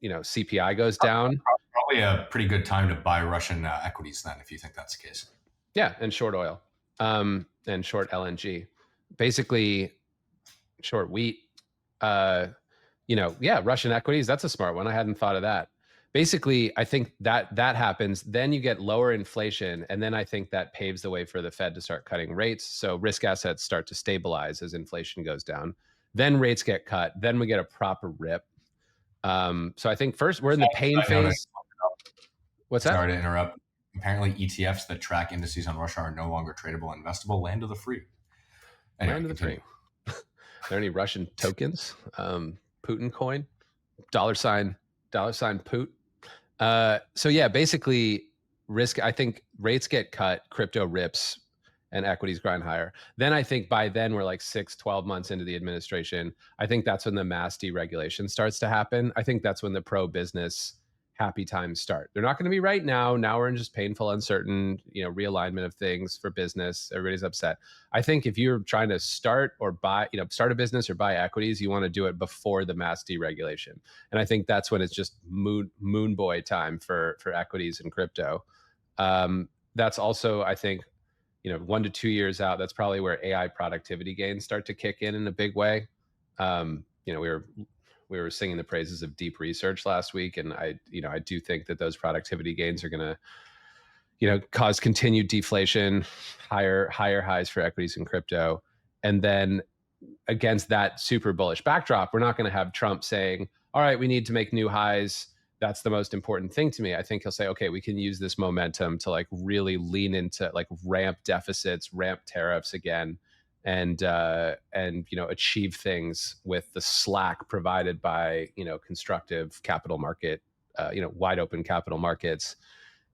CPI goes down. Probably a pretty good time to buy Russian equities then, if you think that's the case. Yeah, and short oil, and short LNG, basically short wheat. Russian equities. That's a smart one. I hadn't thought of that. Basically, I think that happens. Then you get lower inflation, and then I think that paves the way for the Fed to start cutting rates. So risk assets start to stabilize as inflation goes down. Then rates get cut. Then we get a proper rip. So I think first we're in the pain phase. What's that? Sorry to interrupt. Apparently, ETFs that track indices on Russia are no longer tradable, investable. Land of the free. Anyway, land of the free. Are there any Russian tokens? Putin coin, $sign Put. So yeah, basically risk. I think rates get cut, crypto rips, and equities grind higher. Then I think by then we're like 6-12 months into the administration. I think that's when the mass deregulation starts to happen. I think that's when the pro-business happy times start. They're not going to be right now. Now we're in just painful, uncertain, realignment of things for business. Everybody's upset. I think if you're trying to start or buy, start a business or buy equities, you want to do it before the mass deregulation. And I think that's when it's just moon boy time for equities and crypto. That's also, I think, 1 to 2 years out, that's probably where AI productivity gains start to kick in a big way. We were singing the praises of deep research last week, and I do think that those productivity gains are going to, cause continued deflation, higher highs for equities and crypto. And then against that super bullish backdrop, we're not going to have Trump saying, all right, we need to make new highs. That's the most important thing to me. I think he'll say, okay, we can use this momentum to like really lean into like ramp deficits, ramp tariffs again, and achieve things with the slack provided by constructive capital market, wide open capital markets.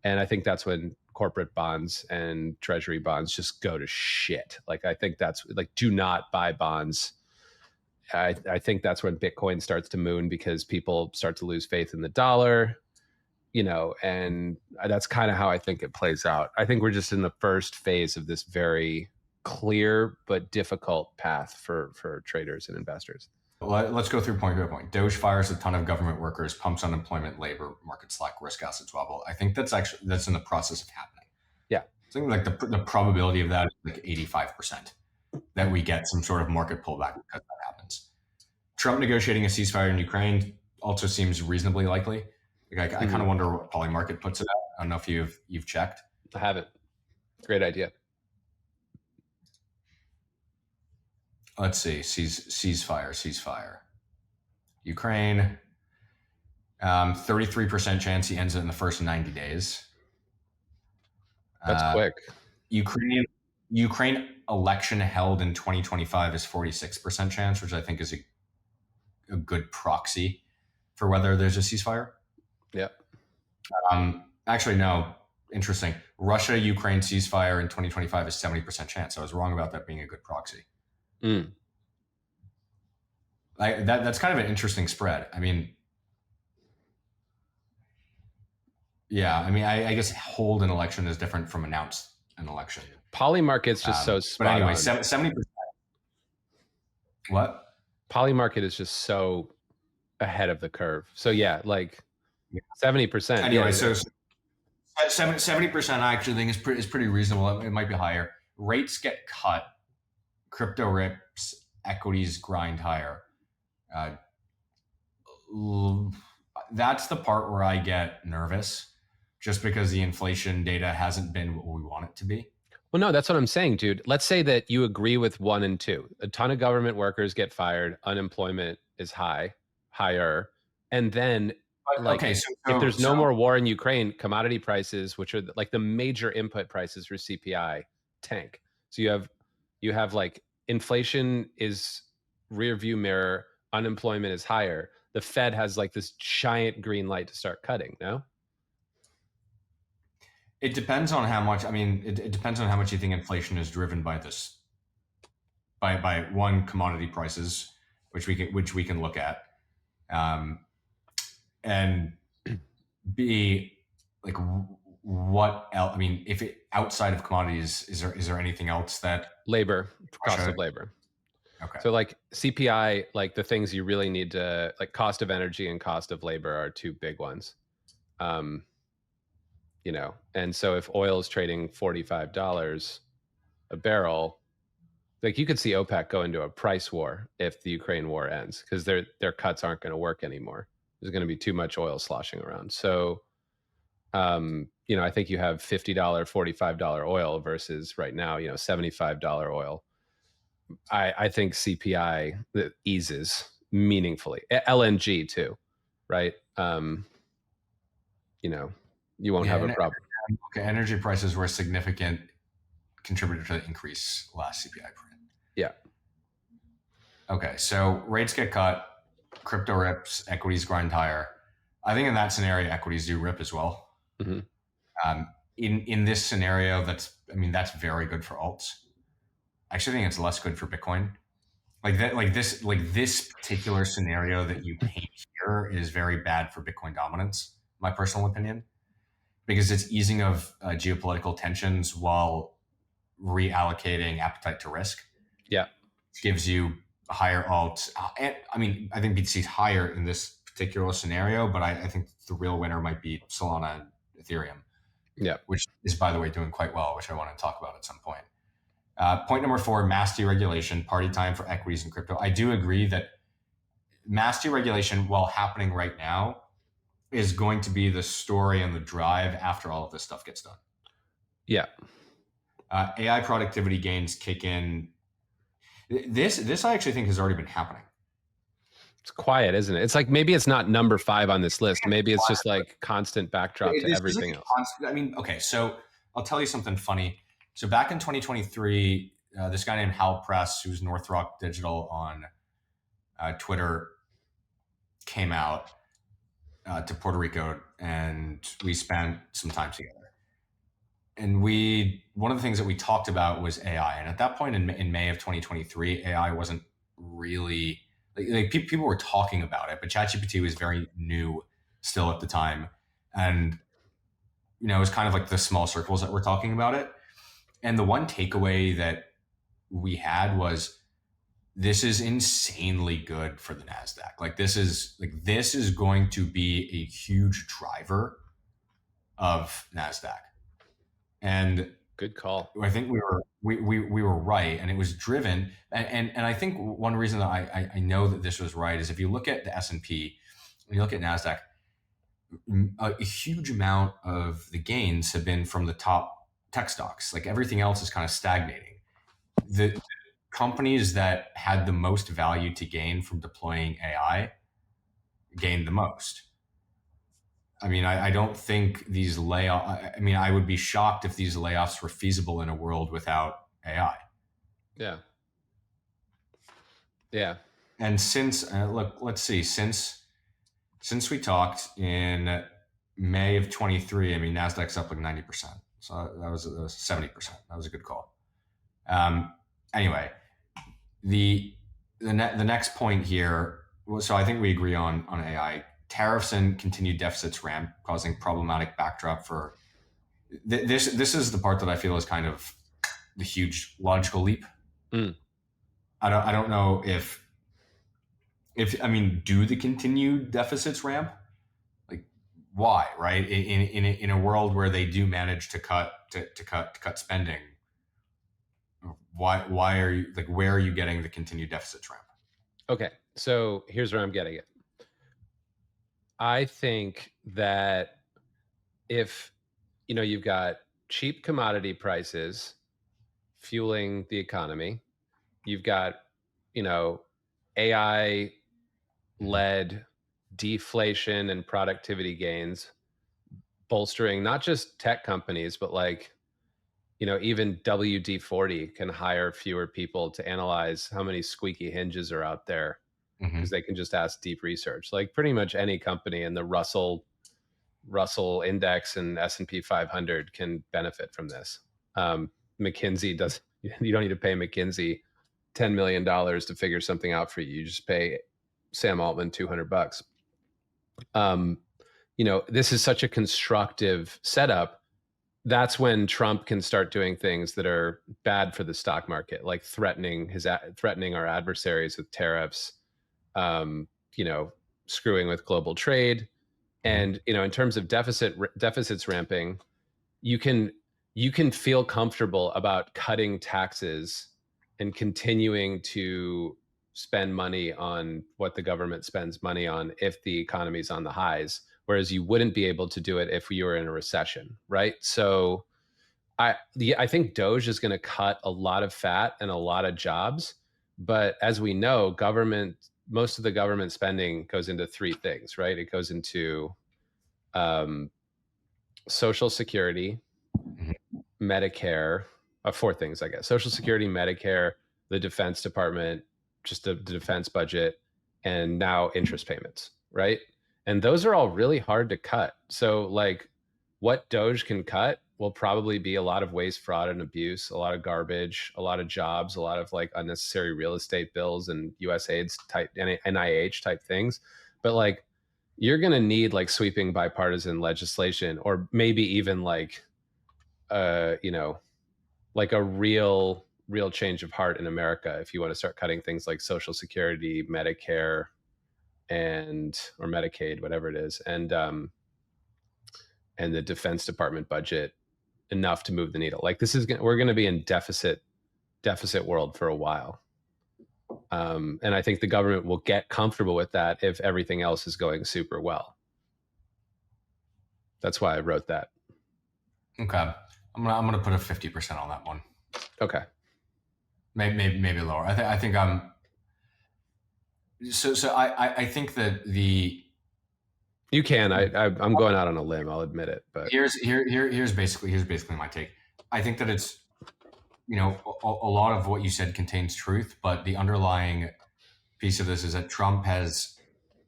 And I think that's when corporate bonds and treasury bonds just go to shit. Like I think that's like, do not buy bonds. I think that's when Bitcoin starts to moon because people start to lose faith in the dollar, and that's kind of how I think it plays out. I think we're just in the first phase of this very clear but difficult path for traders and investors. Well, let's go through point by point. Doge fires a ton of government workers, pumps unemployment, labor market slack, risk assets wobble. I think that's in the process of happening. Yeah, I think like the probability of that is like 85% that we get some sort of market pullback because that happens. Trump negotiating a ceasefire in Ukraine also seems reasonably likely. Like I kind of wonder what Polymarket puts it at. I don't know if you've checked. I haven't. Great idea. Let's see. Ceasefire. Ukraine. 33% chance he ends it in the first 90 days. That's quick. Ukraine election held in 2025 is 46% chance, which I think is a good proxy for whether there's a ceasefire. Yep. Actually, no. Interesting. Russia-Ukraine ceasefire in 2025 is 70% chance. I was wrong about that being a good proxy. That's kind of an interesting spread. I mean, yeah. I mean, I guess hold an election is different from announce an election. Polymarket's just so spot But anyway, on. 70%. What? Polymarket is just so ahead of the curve. So yeah, like 70%. Anyway, yeah, so 70% I actually think is pretty reasonable. It might be higher. Rates get cut, crypto rips, equities grind higher. That's the part where I get nervous, just because the inflation data hasn't been what we want it to be. Well, no, that's what I'm saying, dude. Let's say that you agree with 1 and 2. A ton of government workers get fired. Unemployment is higher. And then if there's no more war in Ukraine, commodity prices, which are like the major input prices for CPI, tank. So you have like inflation is rear view mirror. Unemployment is higher. The Fed has like this giant green light to start cutting. No? It depends on how much. I mean, it depends on how much you think inflation is driven by this, by one, commodity prices, which we can look at, and B, like what else? I mean, if outside of commodities, is there anything else that labor, cost of labor? Okay. So like CPI, like the things you really need to, like cost of energy and cost of labor are two big ones. You know, and so if oil is trading $45 a barrel, like you could see OPEC go into a price war if the Ukraine war ends, because their cuts aren't going to work anymore. There's going to be too much oil sloshing around. So, you know, I think you have $50, $45 oil versus right now, you know, $75 oil. I think CPI eases meaningfully. LNG too, right? You know, you won't have a problem. Okay, energy prices were a significant contributor to the increase last CPI print. Yeah. Okay, so rates get cut, crypto rips, equities grind higher. I think in that scenario, equities do rip as well. Mm-hmm. In this scenario, that's very good for alts. I actually think it's less good for Bitcoin. This particular scenario that you paint here is very bad for Bitcoin dominance, my personal opinion, because it's easing of geopolitical tensions while reallocating appetite to risk. Yeah. Gives you higher alts. And I mean, I think BTC is higher in this particular scenario, but I think the real winner might be Solana and Ethereum. Yeah. Which is, by the way, doing quite well, which I want to talk about at some point. Point number 4, mass deregulation, party time for equities and crypto. I do agree that mass deregulation, while happening right now, is going to be the story and the drive after all of this stuff gets done. Yeah. AI productivity gains kick in. This I actually think has already been happening. It's quiet, isn't it? It's like maybe it's not number 5 on this list. Maybe it's just like constant backdrop to everything else. I mean, okay, so I'll tell you something funny. So back in 2023, this guy named Hal Press, who's North Rock Digital on Twitter, came out to Puerto Rico, and we spent some time together. And one of the things that we talked about was AI. And at that point in May of 2023, AI wasn't really like people were talking about it, but ChatGPT was very new still at the time. And, you know, it was kind of like the small circles that were talking about it. And the one takeaway that we had was, this is insanely good for the NASDAQ. This is going to be a huge driver of NASDAQ. And good call. I think we were right, and it was driven. And I think one reason that I know that this was right is if you look at the S&P, when you look at NASDAQ, a huge amount of the gains have been from the top tech stocks. Like everything else is kind of stagnating. The companies that had the most value to gain from deploying AI gained the most. I mean, I don't think these layoffs, I mean, I would be shocked if these layoffs were feasible in a world without AI. Yeah. Yeah. And since, let's see, since we talked in May of 23, I mean, NASDAQ's up like 90%. So that was 70%. That was a good call. Anyway, the next point here, so I think we agree on AI. Tariffs and continued deficits ramp, causing problematic backdrop for this. This is the part that I feel is kind of the huge logical leap. I don't know if I mean, do the continued deficits ramp? Like, why? Right? In a world where they do manage to cut spending, why are you like? Where are you getting the continued deficits ramp? Okay, so here's where I'm getting it. I think that if, you know, you've got cheap commodity prices fueling the economy, you've got, you know, AI led deflation and productivity gains bolstering not just tech companies, but like, you know, even WD-40 can hire fewer people to analyze how many squeaky hinges are out there, because they can just ask deep research. Like pretty much any company in the Russell Index and S&P 500 can benefit from this. McKinsey does. You don't need to pay McKinsey $10 million to figure something out for you. You just pay Sam Altman $200. You know, this is such a constructive setup that's when Trump can start doing things that are bad for the stock market, like threatening our adversaries with tariffs, you know, screwing with global trade. And, you know, in terms of deficits ramping, you can feel comfortable about cutting taxes and continuing to spend money on what the government spends money on if the economy's on the highs, whereas you wouldn't be able to do it if you were in a recession, right? So I think Doge is going to cut a lot of fat and a lot of jobs, but as we know, most of the government spending goes into three things, right? It goes into Social Security, Medicare, four things, I guess: Social Security, Medicare, the Defense Department, just the defense budget, and now interest payments, right? And those are all really hard to cut. So, like, what Doge can cut will probably be a lot of waste, fraud, and abuse, a lot of garbage, a lot of jobs, a lot of like unnecessary real estate bills and USAID type, NIH type things. But like, you're going to need like sweeping bipartisan legislation, or maybe even like, you know, like a real change of heart in America if you want to start cutting things like Social Security, Medicare, or Medicaid, whatever it is, and the Defense Department budget enough to move the needle. Like, we're going to be in deficit world for a while. And I think the government will get comfortable with that if everything else is going super well. That's why I wrote that. Okay. I'm gonna put a 50% on that one. Okay. Maybe lower. I think I'm. So I think that you can. I'm going out on a limb. I'll admit it. But here's basically my take. I think that it's, you know, a lot of what you said contains truth, but the underlying piece of this is that Trump has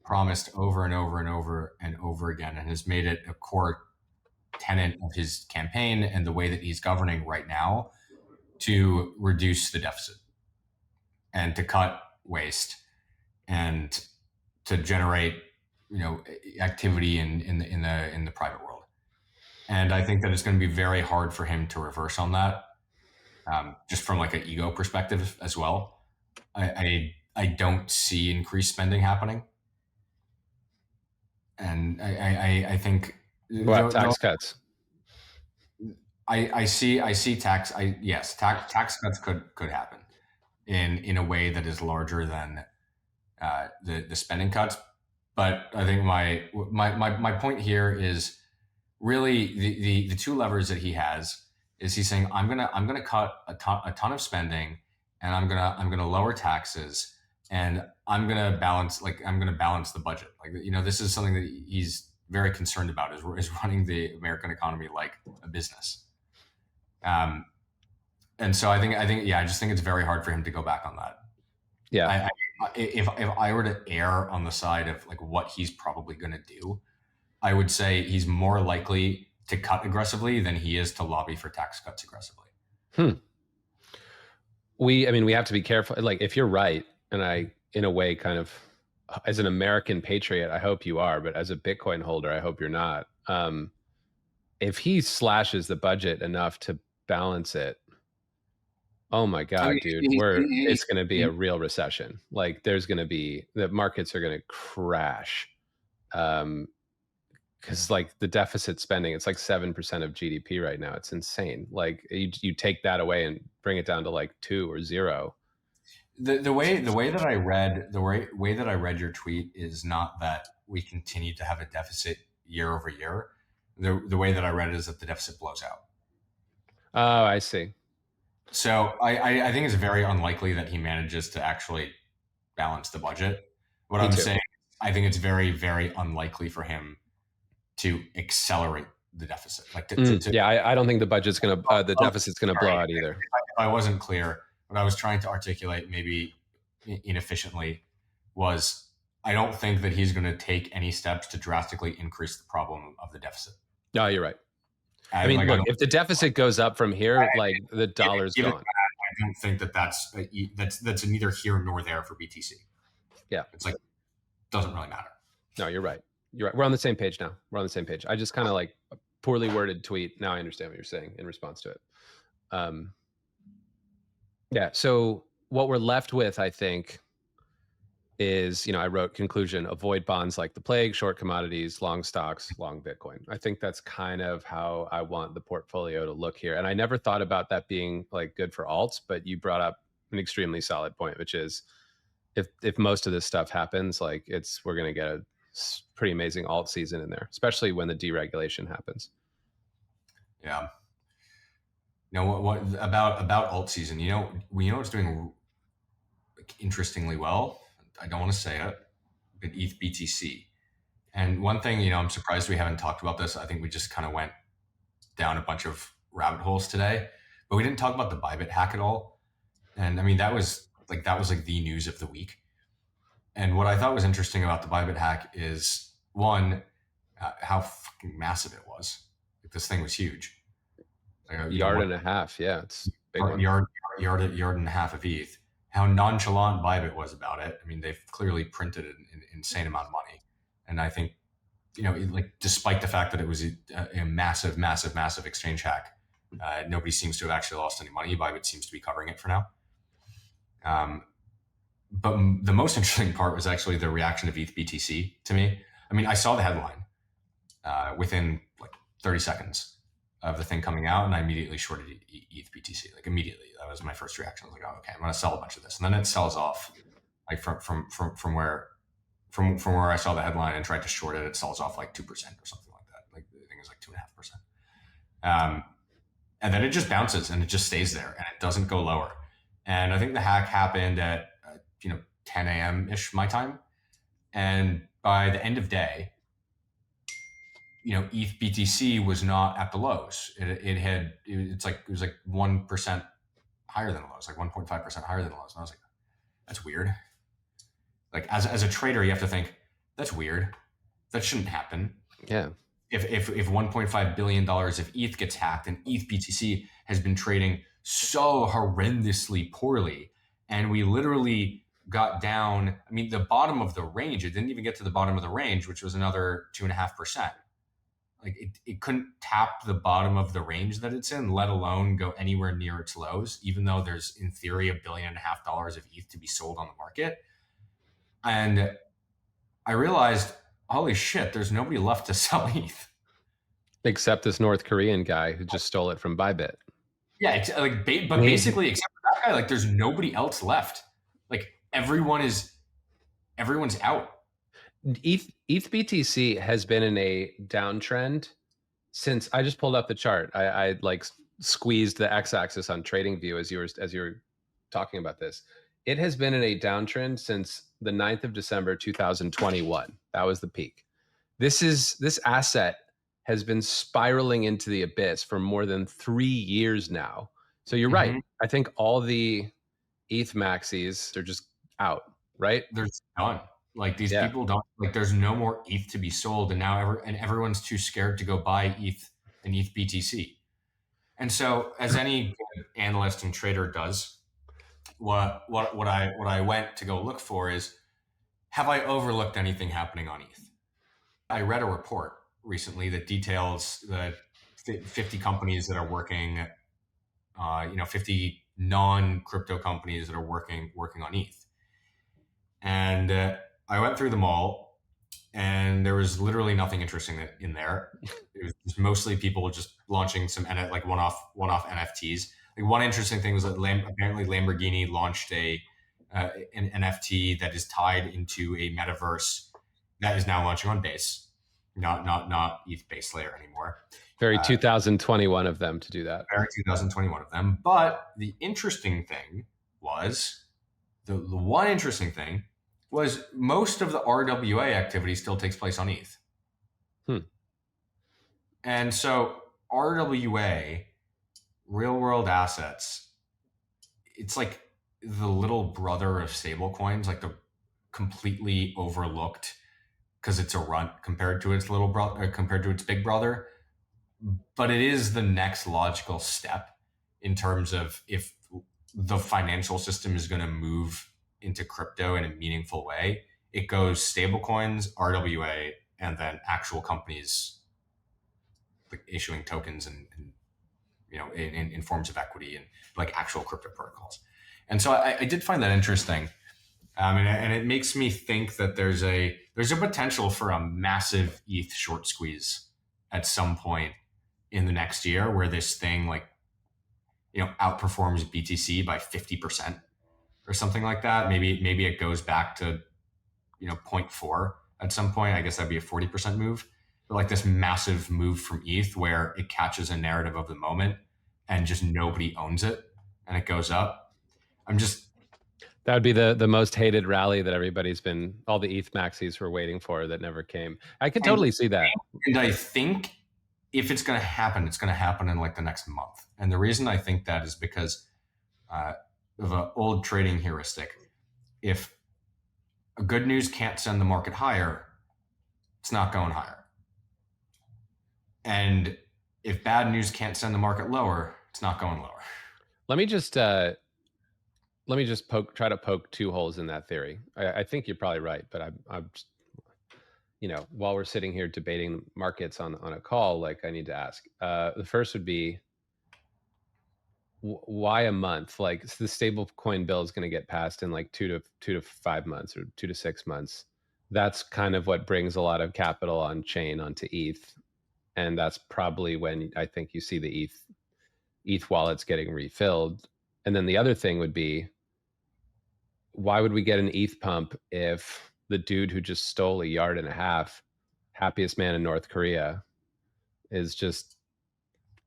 promised over and over and over and over again, and has made it a core tenet of his campaign and the way that he's governing right now, to reduce the deficit and to cut waste and to generate, you know, activity in the private world. And I think that it's going to be very hard for him to reverse on that, just from like an ego perspective as well. I don't see increased spending happening, and I think tax cuts. I see tax. Tax cuts could happen in a way that is larger than the spending cuts. But I think my point here is really the two levers that he has is he's saying, I'm gonna cut a ton of spending, and I'm gonna lower taxes, and I'm gonna balance the budget. Like, you know, this is something that he's very concerned about, is running the American economy like a business. And so I just think it's very hard for him to go back on that. Yeah. If I were to err on the side of like what he's probably going to do, I would say he's more likely to cut aggressively than he is to lobby for tax cuts aggressively. We have to be careful. Like, if you're right, and I, in a way, kind of, as an American patriot, I hope you are, but as a Bitcoin holder, I hope you're not. If he slashes the budget enough to balance it, oh my God, dude, it's going to be a real recession. Like, the markets are going to crash. Because like the deficit spending, it's like 7% of GDP right now. It's insane. Like, you take that away and bring it down to like 2 or 0. The way that I read your tweet is not that we continue to have a deficit year over year. The way that I read it is that the deficit blows out. Oh, I see. So I think it's very unlikely that he manages to actually balance the budget. What I'm saying, I think it's very, very unlikely for him to accelerate the deficit. Like, I don't think the budget's gonna, the deficit's gonna blow out either. If I wasn't clear, what I was trying to articulate, maybe inefficiently, was I don't think that he's going to take any steps to drastically increase the problem of the deficit. No, you're right. I mean, look, if the deficit goes up from here, like, the dollar's gone. I don't think that's neither here nor there for BTC. Yeah, it's like, doesn't really matter. No, you're right. You're right. We're on the same page now. I just kind of like poorly worded tweet. Now I understand what you're saying in response to it. Yeah. So what we're left with, I think, is, I wrote conclusion, avoid bonds like the plague, short commodities, long stocks, long Bitcoin. I think that's kind of how I want the portfolio to look here. And I never thought about that being like good for alts, but you brought up an extremely solid point, which is if most of this stuff happens, like we're going to get a pretty amazing alt season in there, especially when the deregulation happens. Yeah. What about alt season? It's doing interestingly well. I don't want to say it, but ETH BTC. And one thing, I'm surprised we haven't talked about this. I think we just kind of went down a bunch of rabbit holes today, but we didn't talk about the Bybit hack at all. And I mean, that was like the news of the week. And what I thought was interesting about the Bybit hack is, one, how fucking massive it was. Like, this thing was huge. Like a yard and a half. Yeah, it's big one. Yard and a half of ETH. How nonchalant Bybit was about it. I mean, they've clearly printed an insane amount of money. And I think, despite the fact that it was a massive, massive, massive exchange hack, nobody seems to have actually lost any money. Bybit seems to be covering it for now. But the most interesting part was actually the reaction of ETH BTC to me. I mean, I saw the headline within like 30 seconds of the thing coming out, and I immediately shorted ETH BTC. Like, immediately, that was my first reaction. I was like, "Oh, okay, I'm going to sell a bunch of this," and then it sells off, like from where I saw the headline and tried to short it. It sells off like 2% or something like that. Like, the thing is like 2.5%, and then it just bounces and it just stays there and it doesn't go lower. And I think the hack happened at 10 a.m. ish my time, and by the end of day, ETH BTC was not at the lows. It was like 1% higher than the lows, like 1.5% higher than the lows. And I was like, that's weird. Like, as a trader, you have to think, that's weird. That shouldn't happen. Yeah. If $1.5 billion of ETH gets hacked, and ETH BTC has been trading so horrendously poorly, and we literally got down, I mean, the bottom of the range, it didn't even get to the bottom of the range, which was another 2.5%. Like, it couldn't tap the bottom of the range that it's in, let alone go anywhere near its lows, even though there's, in theory, $1.5 billion of ETH to be sold on the market. And I realized, holy shit, there's nobody left to sell ETH. Except this North Korean guy who just stole it from Bybit. Yeah, basically, except for that guy, like, there's nobody else left. Like, everyone's out. ETH BTC has been in a downtrend since I just pulled up the chart. I like squeezed the x-axis on TradingView as you were talking about this. It has been in a downtrend since the 9th of December 2021. That was the peak. This asset has been spiraling into the abyss for more than 3 years now. So you're right. I think all the ETH maxis, they're just out, right? They're done. Like, these people don't, like, there's no more ETH to be sold, and now everyone's too scared to go buy ETH and ETH BTC. And so, as any good analyst and trader does, what I went to go look for is, have I overlooked anything happening on ETH? I read a report recently that details the 50 companies that are working, 50 non-crypto companies that are working on ETH. And I went through them all, and there was literally nothing interesting in there. It was just mostly people just launching some one-off NFTs. Like, one interesting thing was that apparently Lamborghini launched an NFT that is tied into a metaverse that is now launching on Base, not ETH Base Layer anymore. Very 2021 of them to do that. Very 2021 of them. But the interesting thing was, the one interesting thing was, most of the RWA activity still takes place on ETH. And so RWA, real world assets, it's like the little brother of stablecoins, like the completely overlooked because it's a runt compared to its little brother, compared to its big brother. But it is the next logical step in terms of, if the financial system is going to move into crypto in a meaningful way, it goes stablecoins, RWA, and then actual companies like issuing tokens and in forms of equity and like actual crypto protocols. And so I did find that interesting. And it makes me think that there's a potential for a massive ETH short squeeze at some point in the next year, where this thing outperforms BTC by 50% or something like that. Maybe it goes back to 0.4 at some point. I guess that'd be a 40% move. But like this massive move from ETH where it catches a narrative of the moment and just nobody owns it and it goes up. That would be the most hated rally that everybody's been, all the ETH maxis were waiting for that never came. I could totally see that. And I think if it's going to happen, it's going to happen in like the next month. And the reason I think that is because of an old trading heuristic. If good news can't send the market higher, it's not going higher. And if bad news can't send the market lower, it's not going lower. Let me just try to poke two holes in that theory. I think you're probably right, but I'm just, while we're sitting here debating markets on a call, like I need to ask. The first would be, why a month? Like the stable coin bill is going to get passed in like 2 to 5 months or 2 to 6 months. That's kind of what brings a lot of capital on chain onto ETH. And that's probably when I think you see the ETH wallets getting refilled. And then the other thing would be, why would we get an ETH pump if the dude who just stole 1.5 yards, happiest man in North Korea, is just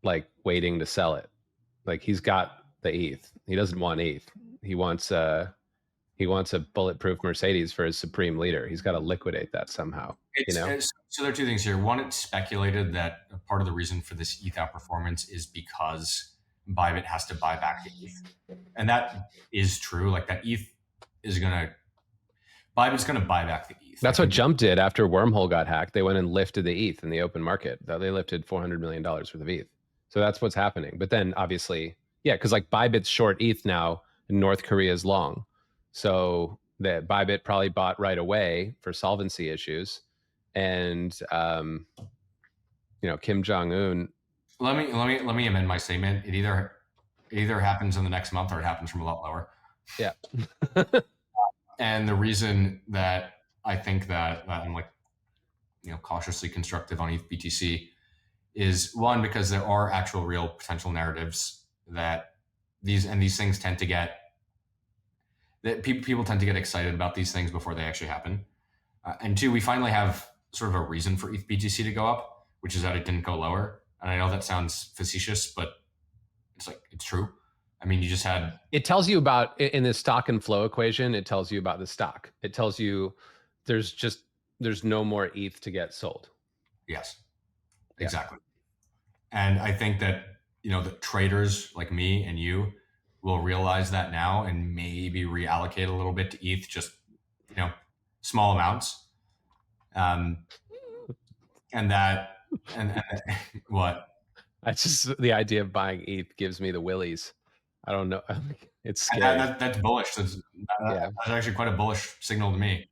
like waiting to sell it? Like he's got the ETH. He doesn't want ETH. He wants a bulletproof Mercedes for his supreme leader. He's got to liquidate that somehow. So there are two things here. One, it's speculated that part of the reason for this ETH outperformance is because Bybit has to buy back the ETH, and that is true. Like that ETH Bybit's going to buy back the ETH. That's what Jump did after Wormhole got hacked. They went and lifted the ETH in the open market. They lifted $400 million worth of ETH. So that's what's happening. But then obviously, because like Bybit's short ETH now, and North Korea is long. So that Bybit probably bought right away for solvency issues. And Kim Jong-un. Let me amend my statement. It either happens in the next month or it happens from a lot lower. Yeah. And the reason that I think that I'm like, cautiously constructive on ETH BTC is, one, because there are actual real potential narratives that these things tend to get, that people tend to get excited about these things before they actually happen. And two, we finally have sort of a reason for ETH BTC to go up, which is that it didn't go lower. And I know that sounds facetious, but it's true. I mean, you just had... It tells you about, in the stock and flow equation, it tells you about the stock. It tells you there's no more ETH to get sold. Yes, exactly. And I think that, the traders like me and you will realize that now and maybe reallocate a little bit to ETH, just, small amounts. And what? That's just the idea of buying ETH gives me the willies. I don't know. It's scary. That's bullish. That's actually quite a bullish signal to me.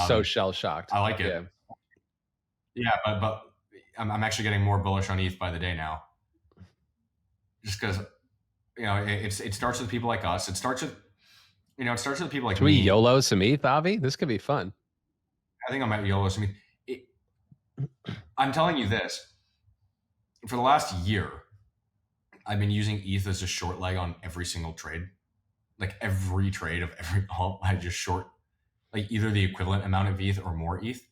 So shell shocked. I like it. Yeah, but I'm actually getting more bullish on ETH by the day now. Just because, it starts with people like us. It starts with people like me. Should we YOLO some ETH, Avi? This could be fun. I think I might YOLO some ETH. I'm telling you this. For the last year, I've been using ETH as a short leg on every single trade. Like every trade of every alt, I just short like either the equivalent amount of ETH or more ETH,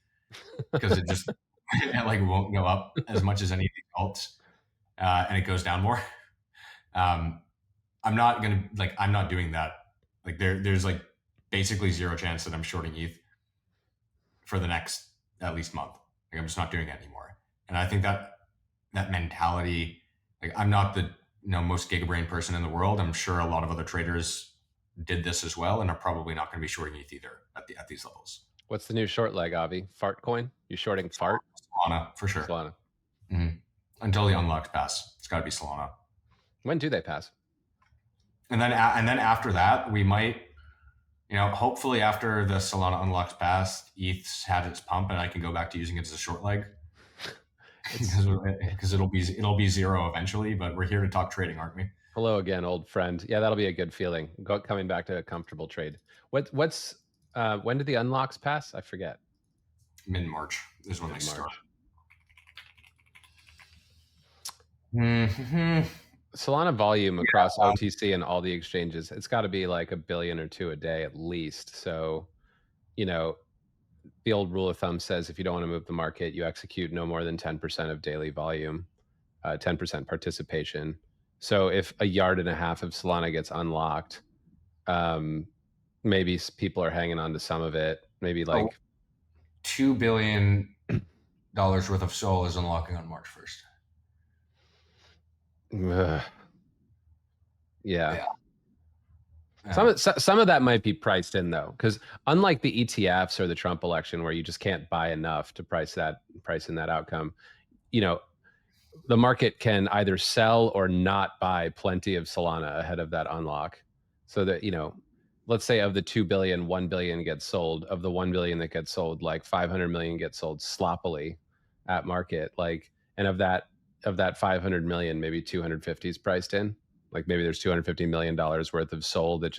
because it just it won't go up as much as any of the alts, and it goes down more. I'm not doing that. Like there's like basically zero chance that I'm shorting ETH for the next at least month. Like I'm just not doing it anymore. And I think that mentality, like I'm not the most gigabrain person in the world. I'm sure a lot of other traders did this as well and are probably not going to be shorting ETH either at these levels. What's the new short leg, Avi? Fart coin? You shorting fart? Solana, for sure. Solana. Mm-hmm. Until the unlocked pass. It's got to be Solana. When do they pass? And then after that, we might, hopefully after the Solana unlocked pass, ETH's had its pump and I can go back to using it as a short leg. Because it'll be zero eventually, but we're here to talk trading, aren't we? Hello again, old friend. Yeah, that'll be a good feeling. Coming back to a comfortable trade. What's when did the unlocks pass? I forget. Mid-March is when they start. Solana volume across OTC and all the exchanges, it's got to be like 1 billion or 2 billion a day at least. So, you know, the old rule of thumb says if you don't want to move the market, you execute no more than 10% of daily volume, 10% participation. So if 1.5 yards of Solana gets unlocked, maybe people are hanging on to some of it. Maybe like $2 billion worth of SOL is unlocking on March 1st. Yeah. Some of that might be priced in though, because unlike the ETFs or the Trump election, where you just can't buy enough to price in that outcome, you know, the market can either sell or not buy plenty of Solana ahead of that unlock, so that, you know, let's say of the 2 billion, 1 billion gets sold. Of the 1 billion that gets sold, like 500 million gets sold sloppily at market, like, and of that 500 million, maybe 250 is priced in. Like maybe there's $250 million worth of SOL that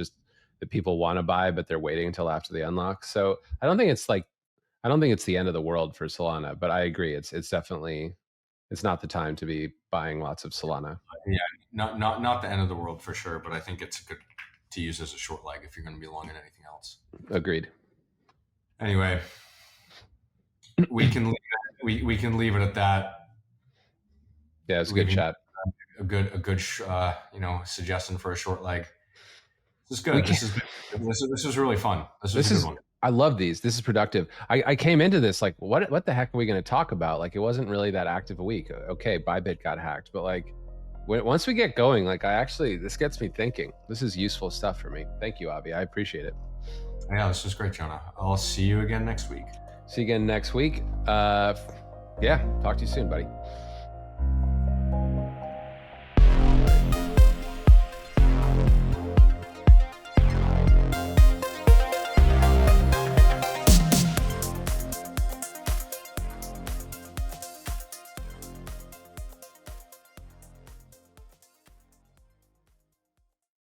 people want to buy, but they're waiting until after the unlock. So I don't think it's the end of the world for Solana, but I agree. It's definitely, it's not the time to be buying lots of Solana. Yeah, not the end of the world for sure, but I think it's good to use as a short leg if you're going to be long in anything else. Agreed. Anyway, we can leave it at that. Yeah, it's a good chat. A good suggestion for a short leg. This is good. This is really fun. This is a good one. I love these. This is productive. I came into this like, what the heck are we going to talk about? Like, it wasn't really that active a week. Okay, Bybit got hacked, but like, once we get going, like, this gets me thinking. This is useful stuff for me. Thank you, Avi. I appreciate it. Yeah, this was great, Jonah. I'll see you again next week. See you again next week. Yeah, talk to you soon, buddy.